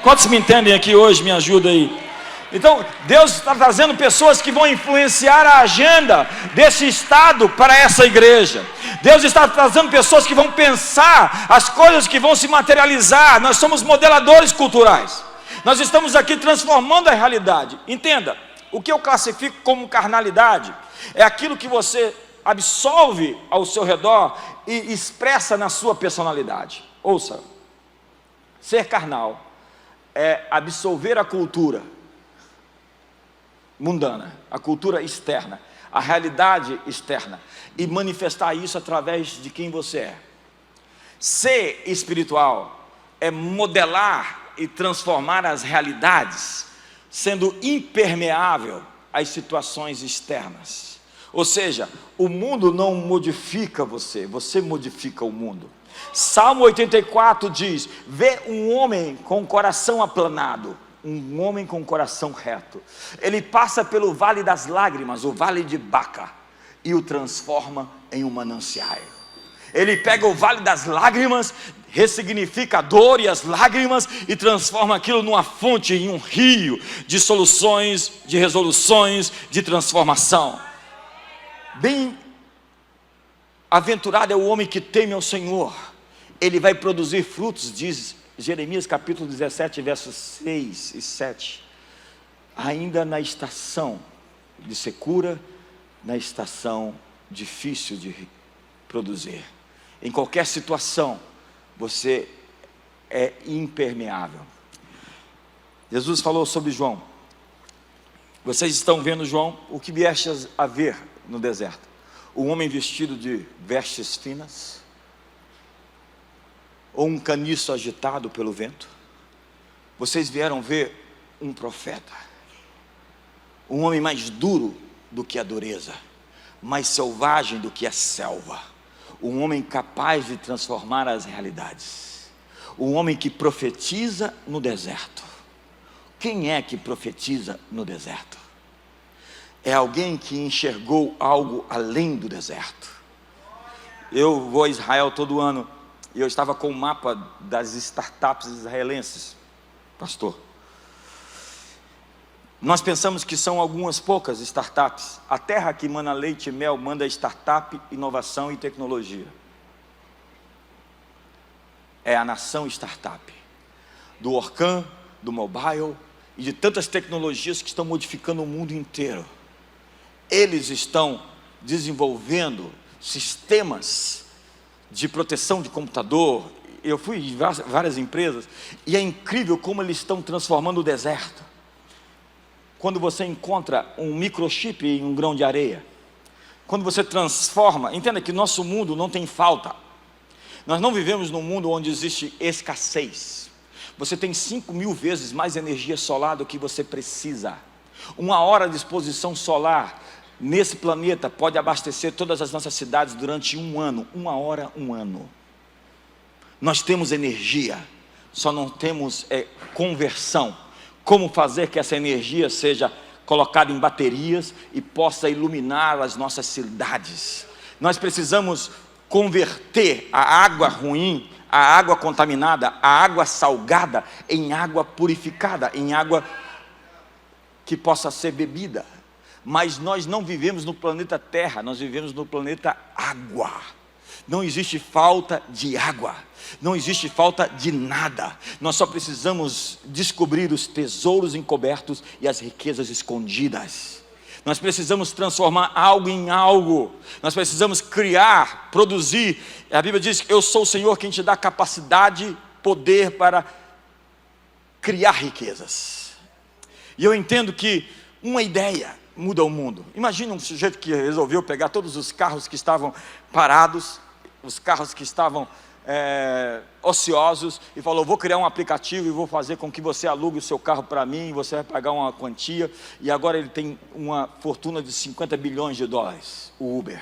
Quantos me entendem aqui hoje? Me ajuda aí. Então, Deus está trazendo pessoas que vão influenciar a agenda desse estado para essa igreja. Deus está trazendo pessoas que vão pensar as coisas que vão se materializar. Nós somos modeladores culturais. Nós estamos aqui transformando a realidade. Entenda, o que eu classifico como carnalidade é aquilo que você absorve ao seu redor e expressa na sua personalidade. Ouça, ser carnal é absorver a cultura mundana, a cultura externa, a realidade externa, e manifestar isso através de quem você é. Ser espiritual é modelar e transformar as realidades, sendo impermeável às situações externas. Ou seja, o mundo não modifica você, você modifica o mundo. Salmo 84 diz: vê um homem com o coração aplanado, um homem com o coração reto. Ele passa pelo vale das lágrimas, o vale de Baca, e o transforma em um manancial. Ele pega o vale das lágrimas, ressignifica a dor e as lágrimas e transforma aquilo numa fonte, em um rio de soluções, de resoluções, de transformação. Bem-aventurado é o homem que teme ao Senhor, ele vai produzir frutos, diz Jeremias capítulo 17, versos 6 e 7. Ainda na estação de secura, na estação difícil de produzir, em qualquer situação, você é impermeável. Jesus falou sobre João. Vocês estão vendo, João, o que viestes a ver no deserto? Um homem vestido de vestes finas, ou um caniço agitado pelo vento? Vocês vieram ver um profeta, um homem mais duro do que a dureza, mais selvagem do que a selva, um homem capaz de transformar as realidades, um homem que profetiza no deserto. Quem é que profetiza no deserto? É alguém que enxergou algo além do deserto. Eu vou a Israel todo ano, e eu estava com o mapa das startups israelenses, pastor. Nós pensamos que são algumas poucas startups. A terra que mana leite e mel manda startup, inovação e tecnologia. É a nação startup, do Orkun, do mobile e de tantas tecnologias que estão modificando o mundo inteiro. Eles estão desenvolvendo sistemas de proteção de computador. Eu fui em várias empresas e é incrível como eles estão transformando o deserto. Quando você encontra um microchip em um grão de areia, quando você transforma, entenda que nosso mundo não tem falta. Nós não vivemos num mundo onde existe escassez. Você tem 5.000 vezes mais energia solar do que você precisa. 1 hora de exposição solar nesse planeta pode abastecer todas as nossas cidades durante 1 ano. 1 hora, 1 ano. Nós temos energia, só não temos conversão. Como fazer que essa energia seja colocada em baterias e possa iluminar as nossas cidades? Nós precisamos converter a água ruim, a água contaminada, a água salgada, em água purificada, em água que possa ser bebida. mas nós não vivemos no planeta Terra, nós vivemos no planeta água. Não existe falta de água, não existe falta de nada. Nós só precisamos descobrir os tesouros encobertos e as riquezas escondidas. Nós precisamos transformar algo em algo. Nós precisamos criar, produzir. A Bíblia diz que eu sou o Senhor quem te dá capacidade, poder para criar riquezas. E eu entendo que uma ideia muda o mundo. Imagina um sujeito que resolveu pegar todos os carros que estavam parados, os carros que estavam ociosos, e falou: vou criar um aplicativo e vou fazer com que você alugue o seu carro para mim, você vai pagar uma quantia. E agora ele tem uma fortuna de 50 bilhões de dólares, o Uber.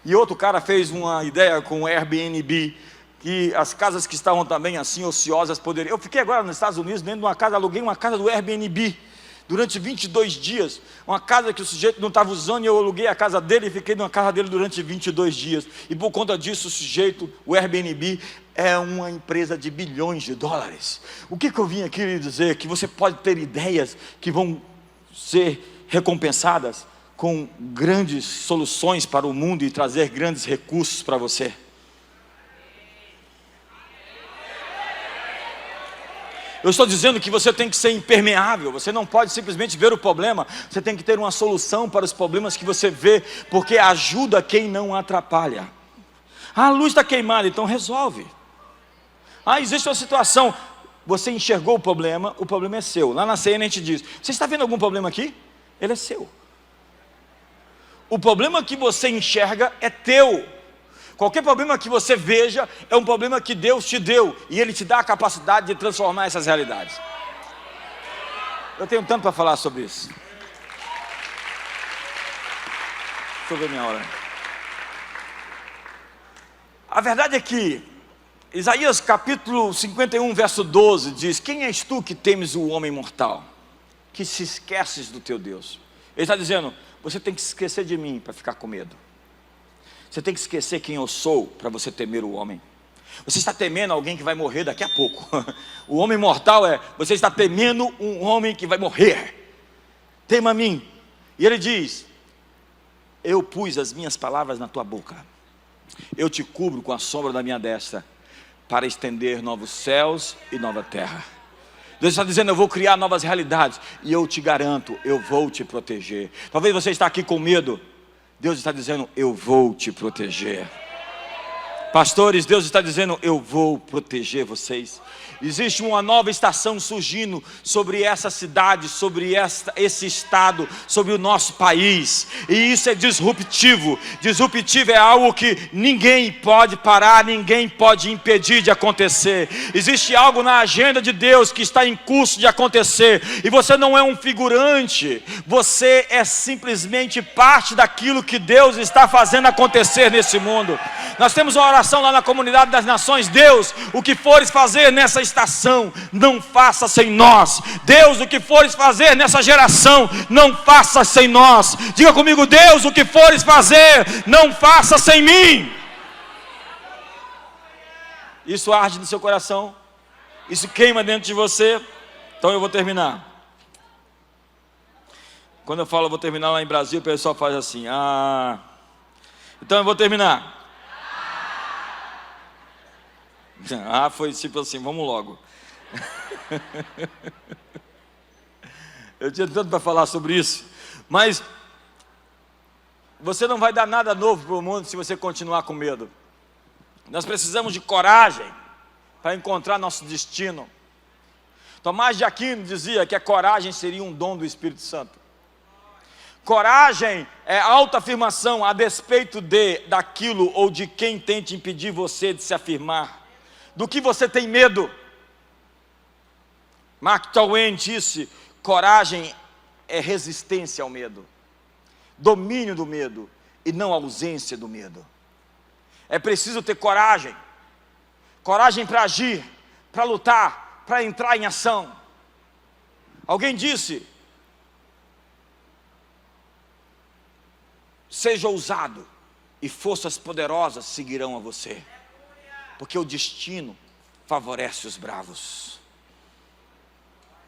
E outro cara fez uma ideia com o Airbnb, que as casas que estavam também assim ociosas poderiam... Eu fiquei agora nos Estados Unidos dentro de uma casa, aluguei uma casa do Airbnb durante 22 dias, uma casa que o sujeito não estava usando, e eu aluguei a casa dele e fiquei na casa dele durante 22 dias, e por conta disso o Airbnb é uma empresa de bilhões de dólares. O que eu vim aqui lhe dizer? Que você pode ter ideias que vão ser recompensadas com grandes soluções para o mundo e trazer grandes recursos para você. Eu estou dizendo que você tem que ser impermeável, você não pode simplesmente ver o problema, você tem que ter uma solução para os problemas que você vê, porque ajuda quem não atrapalha. A luz está queimada, então resolve. Existe uma situação, você enxergou o problema é seu. Lá na CN a gente diz: você está vendo algum problema aqui? Ele é seu. O problema que você enxerga é teu. Qualquer problema que você veja é um problema que Deus te deu, e Ele te dá a capacidade de transformar essas realidades. Eu tenho tanto para falar sobre isso. Deixa eu ver minha hora. A verdade é que Isaías capítulo 51, verso 12 diz: quem és tu que temes o homem mortal, que se esqueces do teu Deus? Ele está dizendo: você tem que se esquecer de mim para ficar com medo. Você tem que esquecer quem eu sou para você temer o homem. Você está temendo alguém que vai morrer daqui a pouco. O homem mortal você está temendo um homem que vai morrer. Tema a mim. E ele diz: eu pus as minhas palavras na tua boca, eu te cubro com a sombra da minha destra, para estender novos céus e nova terra. Deus está dizendo: eu vou criar novas realidades, e eu te garanto, eu vou te proteger. Talvez você está aqui com medo. Deus está dizendo: eu vou te proteger. Pastores, Deus está dizendo: eu vou proteger vocês. Existe uma nova estação surgindo sobre essa cidade, sobre esse estado, sobre o nosso país. E isso é disruptivo. Disruptivo é algo que ninguém pode parar, ninguém pode impedir de acontecer. Existe algo na agenda de Deus que está em curso de acontecer. E você não é um figurante, você é simplesmente parte daquilo que Deus está fazendo acontecer nesse mundo. Nós temos uma oração lá na Comunidade das Nações: Deus, o que fores fazer nessa estação, não faça sem nós. Deus, o que fores fazer nessa geração, não faça sem nós. Diga comigo: Deus, o que fores fazer, não faça sem mim. Isso arde no seu coração? Isso queima dentro de você? Então eu vou terminar. Quando eu falo eu vou terminar lá em Brasília, o pessoal faz assim: então eu vou terminar. Foi tipo assim: vamos logo. Eu tinha tanto para falar sobre isso, mas você não vai dar nada novo para o mundo se você continuar com medo. Nós precisamos de coragem para encontrar nosso destino. Tomás de Aquino dizia que a coragem seria um dom do Espírito Santo. Coragem é autoafirmação a despeito daquilo ou de quem tente impedir você de se afirmar. Do que você tem medo? Mark Twain disse: coragem é resistência ao medo, domínio do medo e não ausência do medo. É preciso ter coragem. Coragem para agir, para lutar, para entrar em ação. Alguém disse: seja ousado e forças poderosas seguirão a você, porque o destino favorece os bravos.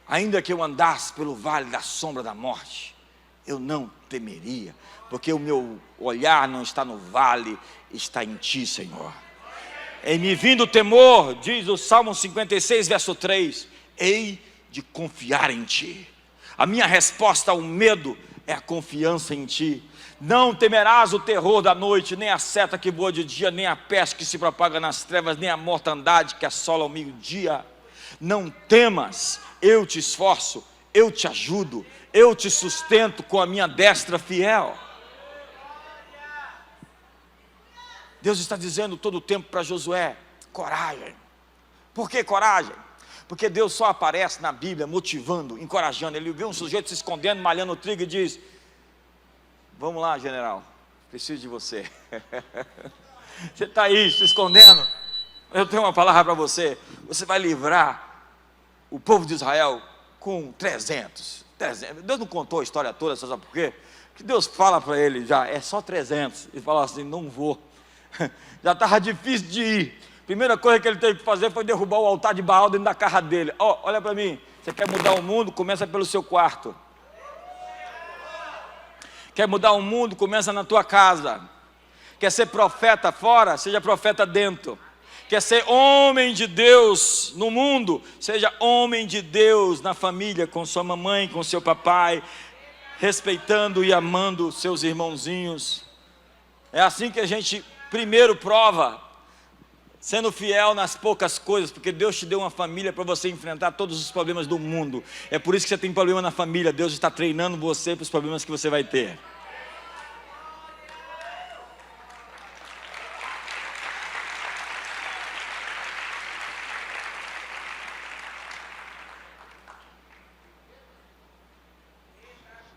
Ainda que eu andasse pelo vale da sombra da morte, eu não temeria, porque o meu olhar não está no vale, está em Ti, Senhor. Em me vindo o temor, diz o Salmo 56, verso 3, hei de confiar em Ti. A minha resposta ao medo é a confiança em Ti. Não temerás o terror da noite, nem a seta que voa de dia, nem a peste que se propaga nas trevas, nem a mortandade que assola ao meio-dia. Não temas, eu te esforço, eu te ajudo, eu te sustento com a minha destra fiel. Deus está dizendo todo o tempo para Josué, coragem. Por que coragem? Porque Deus só aparece na Bíblia motivando, encorajando. Ele vê um sujeito se escondendo, malhando o trigo e diz, vamos lá, general, preciso de você. Você está aí se escondendo, eu tenho uma palavra para você. Você vai livrar o povo de Israel com 300. Deus não contou a história toda, sabe por quê? Que Deus fala para ele já, é só 300. Ele fala assim, não vou. Já estava difícil de ir. Primeira coisa que ele teve que fazer foi derrubar o altar de Baal dentro da casa dele. Olha para mim, você quer mudar o mundo? Começa pelo seu quarto. Quer mudar o mundo? Começa na tua casa. Quer ser profeta fora? Seja profeta dentro. Quer ser homem de Deus no mundo? Seja homem de Deus na família, com sua mamãe, com seu papai, respeitando e amando seus irmãozinhos. É assim que a gente primeiro prova, sendo fiel nas poucas coisas, porque Deus te deu uma família para você enfrentar todos os problemas do mundo. É por isso que você tem problema na família. Deus está treinando você para os problemas que você vai ter.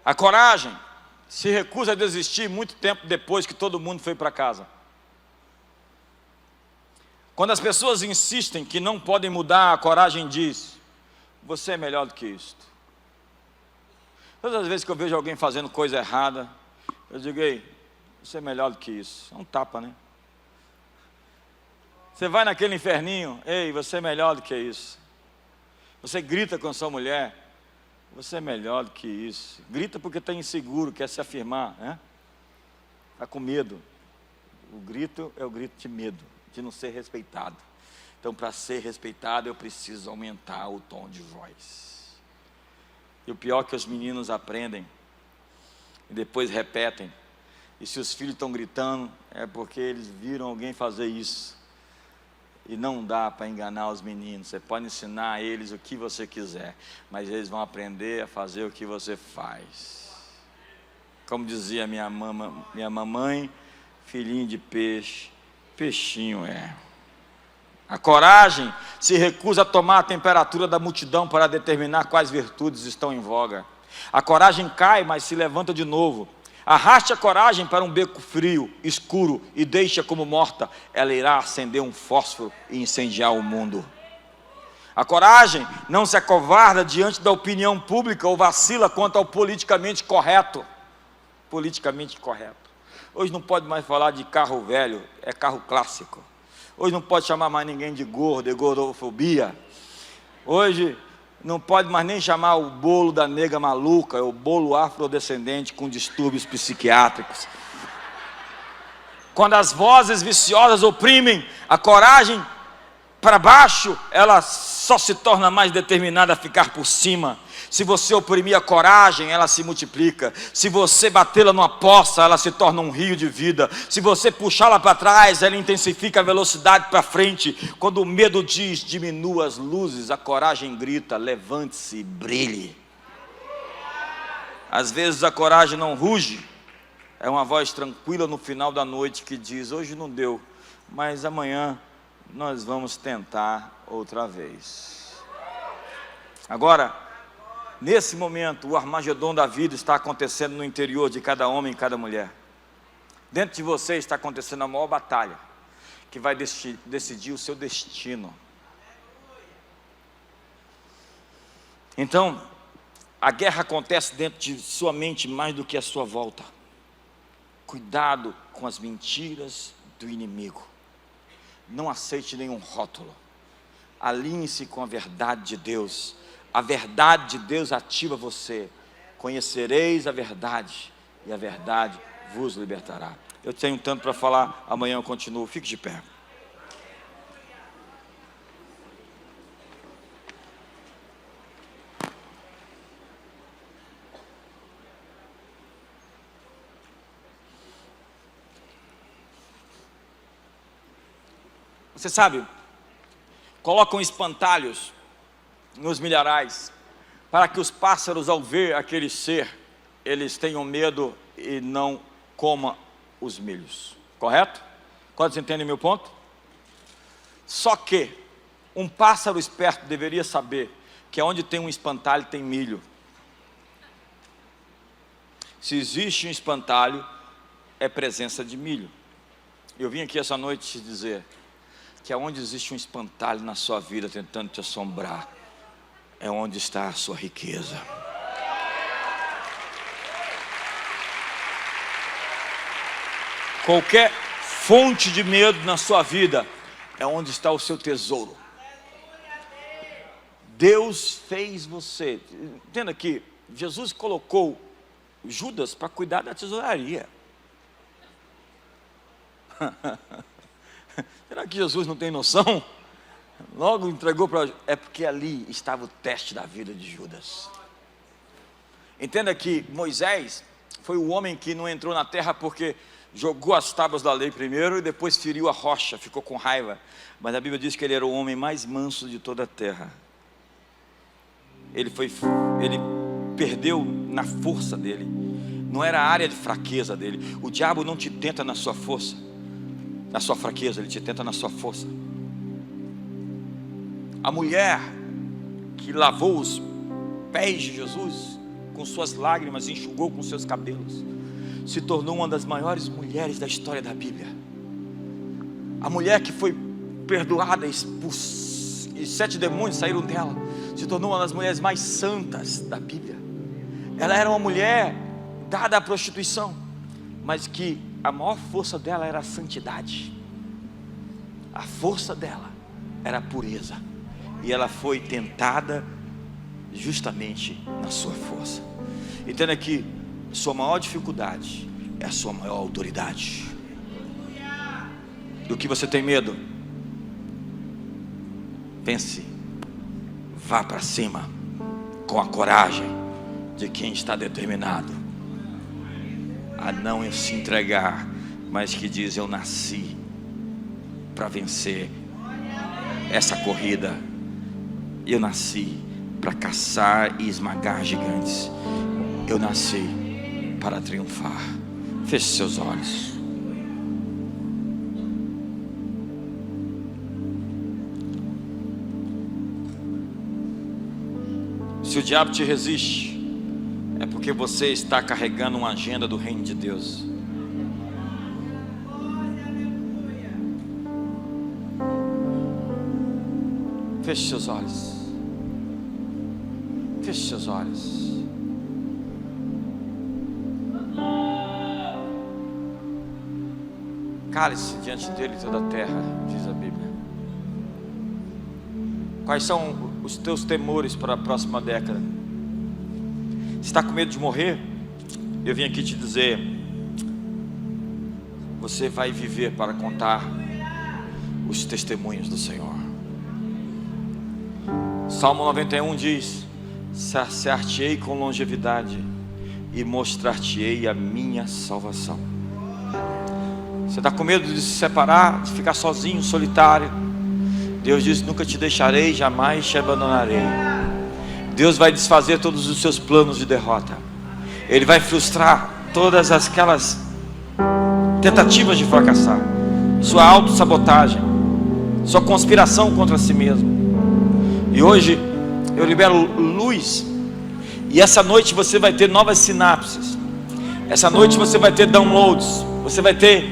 A coragem se recusa a desistir muito tempo depois que todo mundo foi para casa. Quando as pessoas insistem que não podem mudar, a coragem diz, você é melhor do que isto. Todas as vezes que eu vejo alguém fazendo coisa errada, eu digo, ei, você é melhor do que isso. É um tapa, né? Você vai naquele inferninho, ei, você é melhor do que isso. Você grita com sua mulher, você é melhor do que isso. Grita porque está inseguro, quer se afirmar, né? Está com medo. O grito é o grito de medo, de não ser respeitado. Então, para ser respeitado, eu preciso aumentar o tom de voz. E o pior é que os meninos aprendem e depois repetem. E se os filhos estão gritando, é porque eles viram alguém fazer isso. E não dá para enganar os meninos. Você pode ensinar a eles o que você quiser, mas eles vão aprender a fazer o que você faz. Como dizia minha mamãe, filhinho de peixe, peixinho é. A coragem se recusa a tomar a temperatura da multidão para determinar quais virtudes estão em voga. A coragem cai, mas se levanta de novo. Arraste a coragem para um beco frio, escuro, e deixa como morta. Ela irá acender um fósforo e incendiar o mundo. A coragem não se acovarda diante da opinião pública ou vacila quanto ao politicamente correto. Politicamente correto. Hoje não pode mais falar de carro velho, é carro clássico. Hoje não pode chamar mais ninguém de gordo, gordofobia. Hoje não pode mais nem chamar o bolo da nega maluca, é o bolo afrodescendente com distúrbios psiquiátricos. Quando as vozes viciosas oprimem a coragem para baixo, ela só se torna mais determinada a ficar por cima. Se você oprimir a coragem, ela se multiplica. Se você batê-la numa poça, ela se torna um rio de vida. Se você puxá-la para trás, ela intensifica a velocidade para frente. Quando o medo diz, diminua as luzes, a coragem grita, levante-se e brilhe. Às vezes a coragem não ruge, é uma voz tranquila no final da noite que diz, hoje não deu, mas amanhã nós vamos tentar outra vez. Agora, nesse momento, o Armagedon da vida está acontecendo no interior de cada homem e cada mulher. Dentro de você está acontecendo a maior batalha, que vai decidir o seu destino. Então, a guerra acontece dentro de sua mente mais do que à sua volta. Cuidado com as mentiras do inimigo. Não aceite nenhum rótulo. Alinhe-se com a verdade de Deus. A verdade de Deus ativa você. conhecereis a verdade, e a verdade vos libertará. Eu tenho tanto para falar, amanhã eu continuo. Fique de pé. Você sabe, colocam espantalhos nos milharais, para que os pássaros, ao ver aquele ser, eles tenham medo e não comam os milhos. Correto? Quantos entendem meu ponto? Só que um pássaro esperto deveria saber que onde tem um espantalho tem milho. Se existe um espantalho, é presença de milho. Eu vim aqui essa noite te dizer que aonde existe um espantalho na sua vida tentando te assombrar, é onde está a sua riqueza. Qualquer fonte de medo na sua vida é onde está o seu tesouro. Deus fez você. Entenda que Jesus colocou Judas para cuidar da tesouraria. Será que Jesus não tem noção? Logo entregou para... É porque ali estava o teste da vida de Judas. Entenda que Moisés foi o homem que não entrou na terra porque jogou as tábuas da lei primeiro e depois feriu a rocha, ficou com raiva. Mas a Bíblia diz que ele era o homem mais manso de toda a terra. Ele perdeu na força dele. Não era a área de fraqueza dele. O diabo não te tenta na sua força, na sua fraqueza, ele te tenta na sua força. A mulher que lavou os pés de Jesus com suas lágrimas, enxugou com seus cabelos, se tornou uma das maiores mulheres da história da Bíblia. A mulher que foi perdoada e 7 demônios saíram dela, se tornou uma das mulheres mais santas da Bíblia. Ela era uma mulher dada à prostituição, mas que a maior força dela era a santidade. A força dela era a pureza. E ela foi tentada justamente na sua força. Entenda que sua maior dificuldade é a sua maior autoridade. Do que você tem medo? Pense, vá para cima com a coragem de quem está determinado a não se entregar, mas que diz: eu nasci para vencer essa corrida. Eu nasci para caçar e esmagar gigantes. Eu nasci para triunfar. Feche seus olhos. Se o diabo te resiste, é porque você está carregando uma agenda do reino de Deus. Feche seus olhos. Feche seus olhos. Cale-se diante dele toda a terra, diz a Bíblia. Quais são os teus temores para a próxima década? Você está com medo de morrer? Eu vim aqui te dizer: você vai viver para contar os testemunhos do Senhor. Salmo 91 diz: saciar-te-ei com longevidade e mostrar-te-ei a minha salvação. Você está com medo de se separar, de ficar sozinho, solitário? Deus diz: nunca te deixarei, jamais te abandonarei. Deus vai desfazer todos os seus planos de derrota. Ele vai frustrar todas aquelas tentativas de fracassar, sua autossabotagem, sua conspiração contra si mesmo. E hoje eu libero luz. E essa noite você vai ter novas sinapses. Essa noite você vai ter downloads. Você vai ter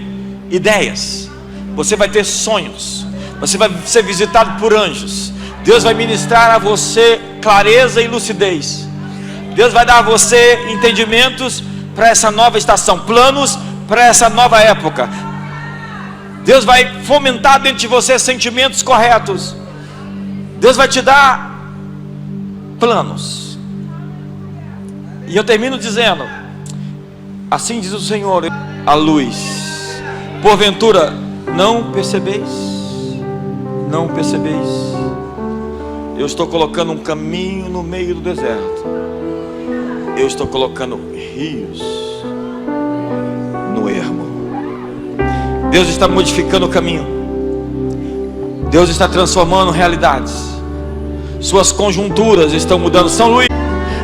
ideias. Você vai ter sonhos. Você vai ser visitado por anjos. Deus vai ministrar a você clareza e lucidez. Deus vai dar a você entendimentos para essa nova estação, planos para essa nova época. Deus vai fomentar dentro de você sentimentos corretos. Deus vai te dar planos. E eu termino dizendo: assim diz o Senhor, a luz. Porventura, não percebeis? Não percebeis? Eu estou colocando um caminho no meio do deserto. Eu estou colocando rios no ermo. Deus está modificando o caminho. Deus está transformando realidades. Suas conjunturas estão mudando. São Luís,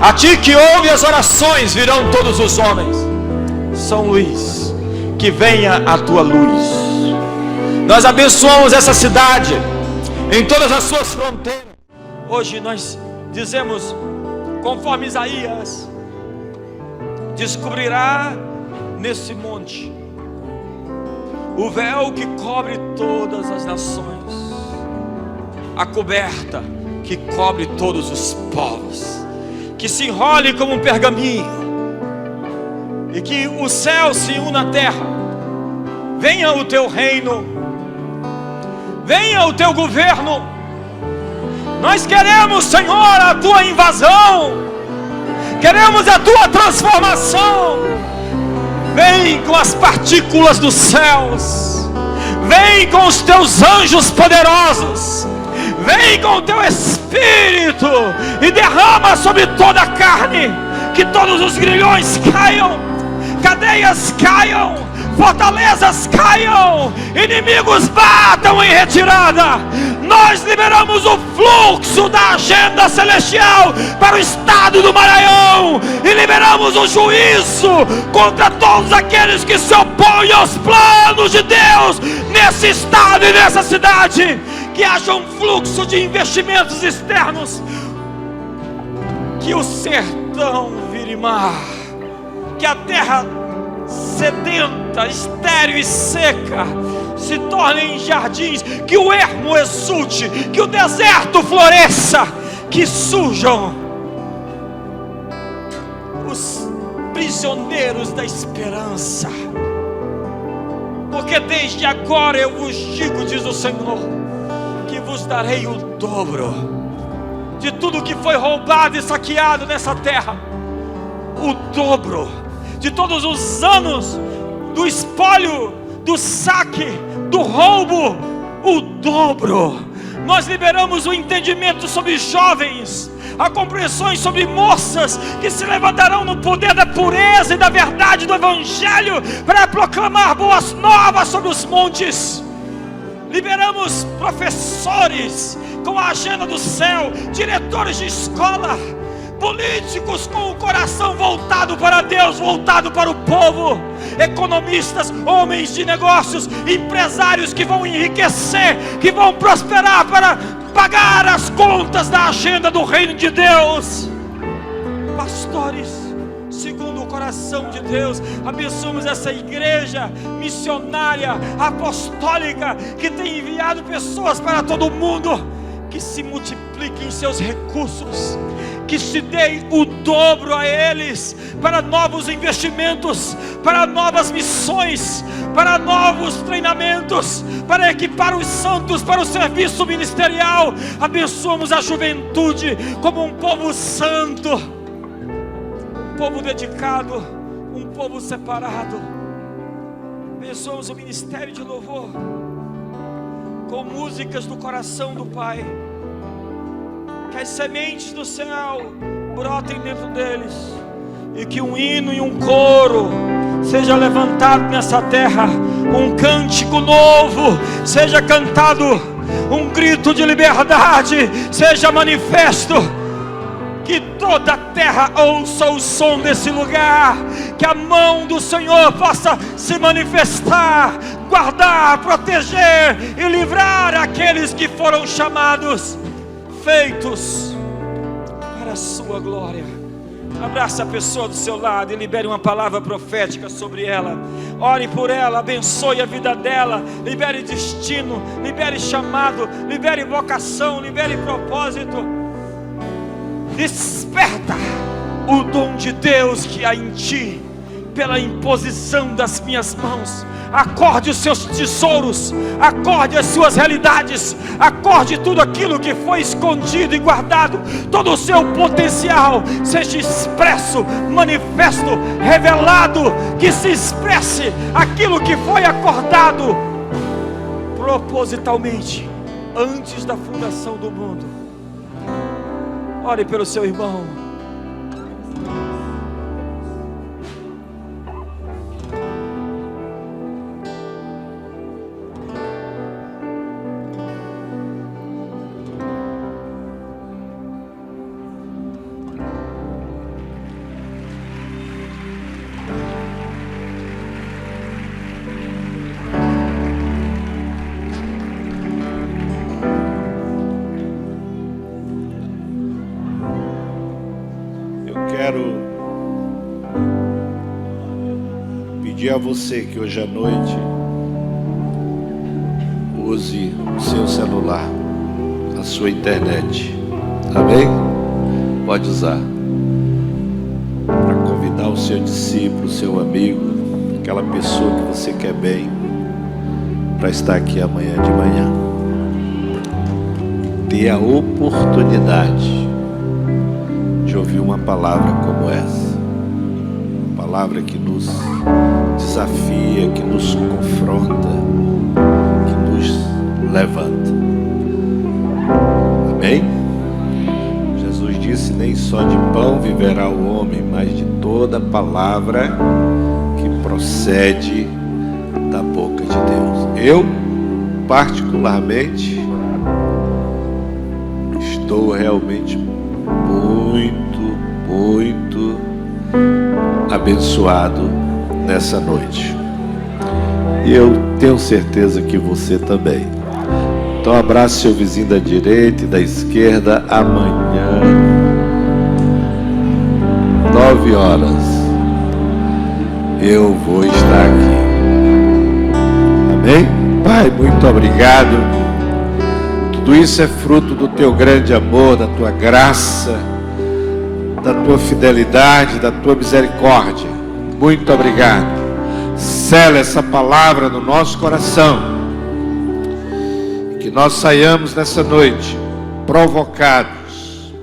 a ti que ouve as orações virão todos os homens. São Luís, que venha a tua luz. Nós abençoamos essa cidade em todas as suas fronteiras. Hoje nós dizemos, conforme Isaías: descobrirá nesse monte o véu que cobre todas as nações, a coberta que cobre todos os povos, que se enrole como um pergaminho, e que o céu se una à terra. Venha o teu reino, venha o teu governo. Nós queremos, Senhor, a tua invasão, queremos a tua transformação. Vem com as partículas dos céus, vem com os teus anjos poderosos, vem com o teu Espírito e derrama sobre toda a carne. Que todos os grilhões caiam, cadeias caiam, fortalezas caiam, inimigos batam em retirada. Nós liberamos o fluxo da agenda celestial para o estado do Maranhão e liberamos o juízo contra todos aqueles que se opõem aos planos de Deus nesse estado e nessa cidade. Que haja um fluxo de investimentos externos, que o sertão vire mar, que a terra sedenta, estéril e seca se tornem jardins, que o ermo exulte, que o deserto floresça, que surjam os prisioneiros da esperança, porque desde agora eu vos digo, diz o Senhor, que vos darei o dobro de tudo que foi roubado e saqueado nessa terra, o dobro de todos os anos do espólio, do saque, do roubo, o dobro. Nós liberamos o entendimento sobre jovens, a compreensão sobre moças que se levantarão no poder da pureza e da verdade do Evangelho para proclamar boas novas sobre os montes. Liberamos professores com a agenda do céu, diretores de escola, políticos com o coração voltado para Deus, voltado para o povo, economistas, homens de negócios, empresários que vão enriquecer, que vão prosperar para pagar as contas da agenda do reino de Deus. Pastores, segundo o coração de Deus, abençoamos essa igreja missionária, apostólica, que tem enviado pessoas para todo o mundo. Que se multipliquem seus recursos, que se dê o dobro a eles, para novos investimentos, para novas missões, para novos treinamentos, para equipar os santos para o serviço ministerial. Abençoamos a juventude como um povo santo, um povo dedicado, um povo separado. Abençoamos o ministério de louvor com músicas do coração do Pai. Que as sementes do céu brotem dentro deles, e que um hino e um coro seja levantado nessa terra, um cântico novo seja cantado, um grito de liberdade seja manifesto. Que toda a terra ouça o som desse lugar, que a mão do Senhor possa se manifestar, guardar, proteger e livrar aqueles que foram chamados, feitos para a sua glória. Abraça a pessoa do seu lado e libere uma palavra profética sobre ela. Ore por ela, abençoe a vida dela, libere destino, libere chamado, libere vocação, libere propósito. Desperta o dom de Deus que há em ti, pela imposição das minhas mãos. Acorde os seus tesouros, acorde as suas realidades, acorde tudo aquilo que foi escondido e guardado. Todo o seu potencial seja expresso, manifesto, revelado. Que se expresse aquilo que foi acordado propositalmente antes da fundação do mundo. Ore pelo seu irmão. A você que hoje à noite use o seu celular, a sua internet, amém? Pode usar para convidar o seu discípulo, o seu amigo, aquela pessoa que você quer bem, para estar aqui amanhã de manhã. Ter a oportunidade de ouvir uma palavra como essa, uma palavra que nos desafia, que nos confronta, que nos levanta. Amém? Jesus disse: nem só de pão viverá o homem, mas de toda palavra que procede da boca de Deus. Eu, particularmente, estou realmente muito abençoado nessa noite, e eu tenho certeza que você também. Então abrace seu vizinho da direita e da esquerda. Amanhã 9 horas eu vou estar aqui. Amém? Pai, muito obrigado. Tudo isso é fruto do teu grande amor, da tua graça, da tua fidelidade, da tua misericórdia. Muito obrigado. Sela essa palavra no nosso coração, e que nós saiamos nessa noite provocados,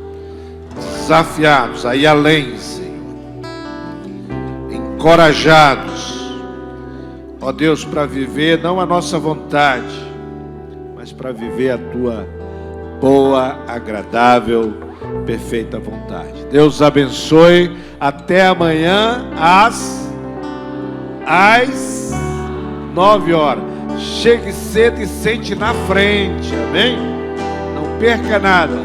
desafiados a ir além, Senhor, encorajados, ó Deus, para viver não a nossa vontade, mas para viver a tua boa, agradável, perfeita vontade. Deus abençoe. Até amanhã às 9 horas. Chegue cedo e sente na frente. Amém? Não perca nada.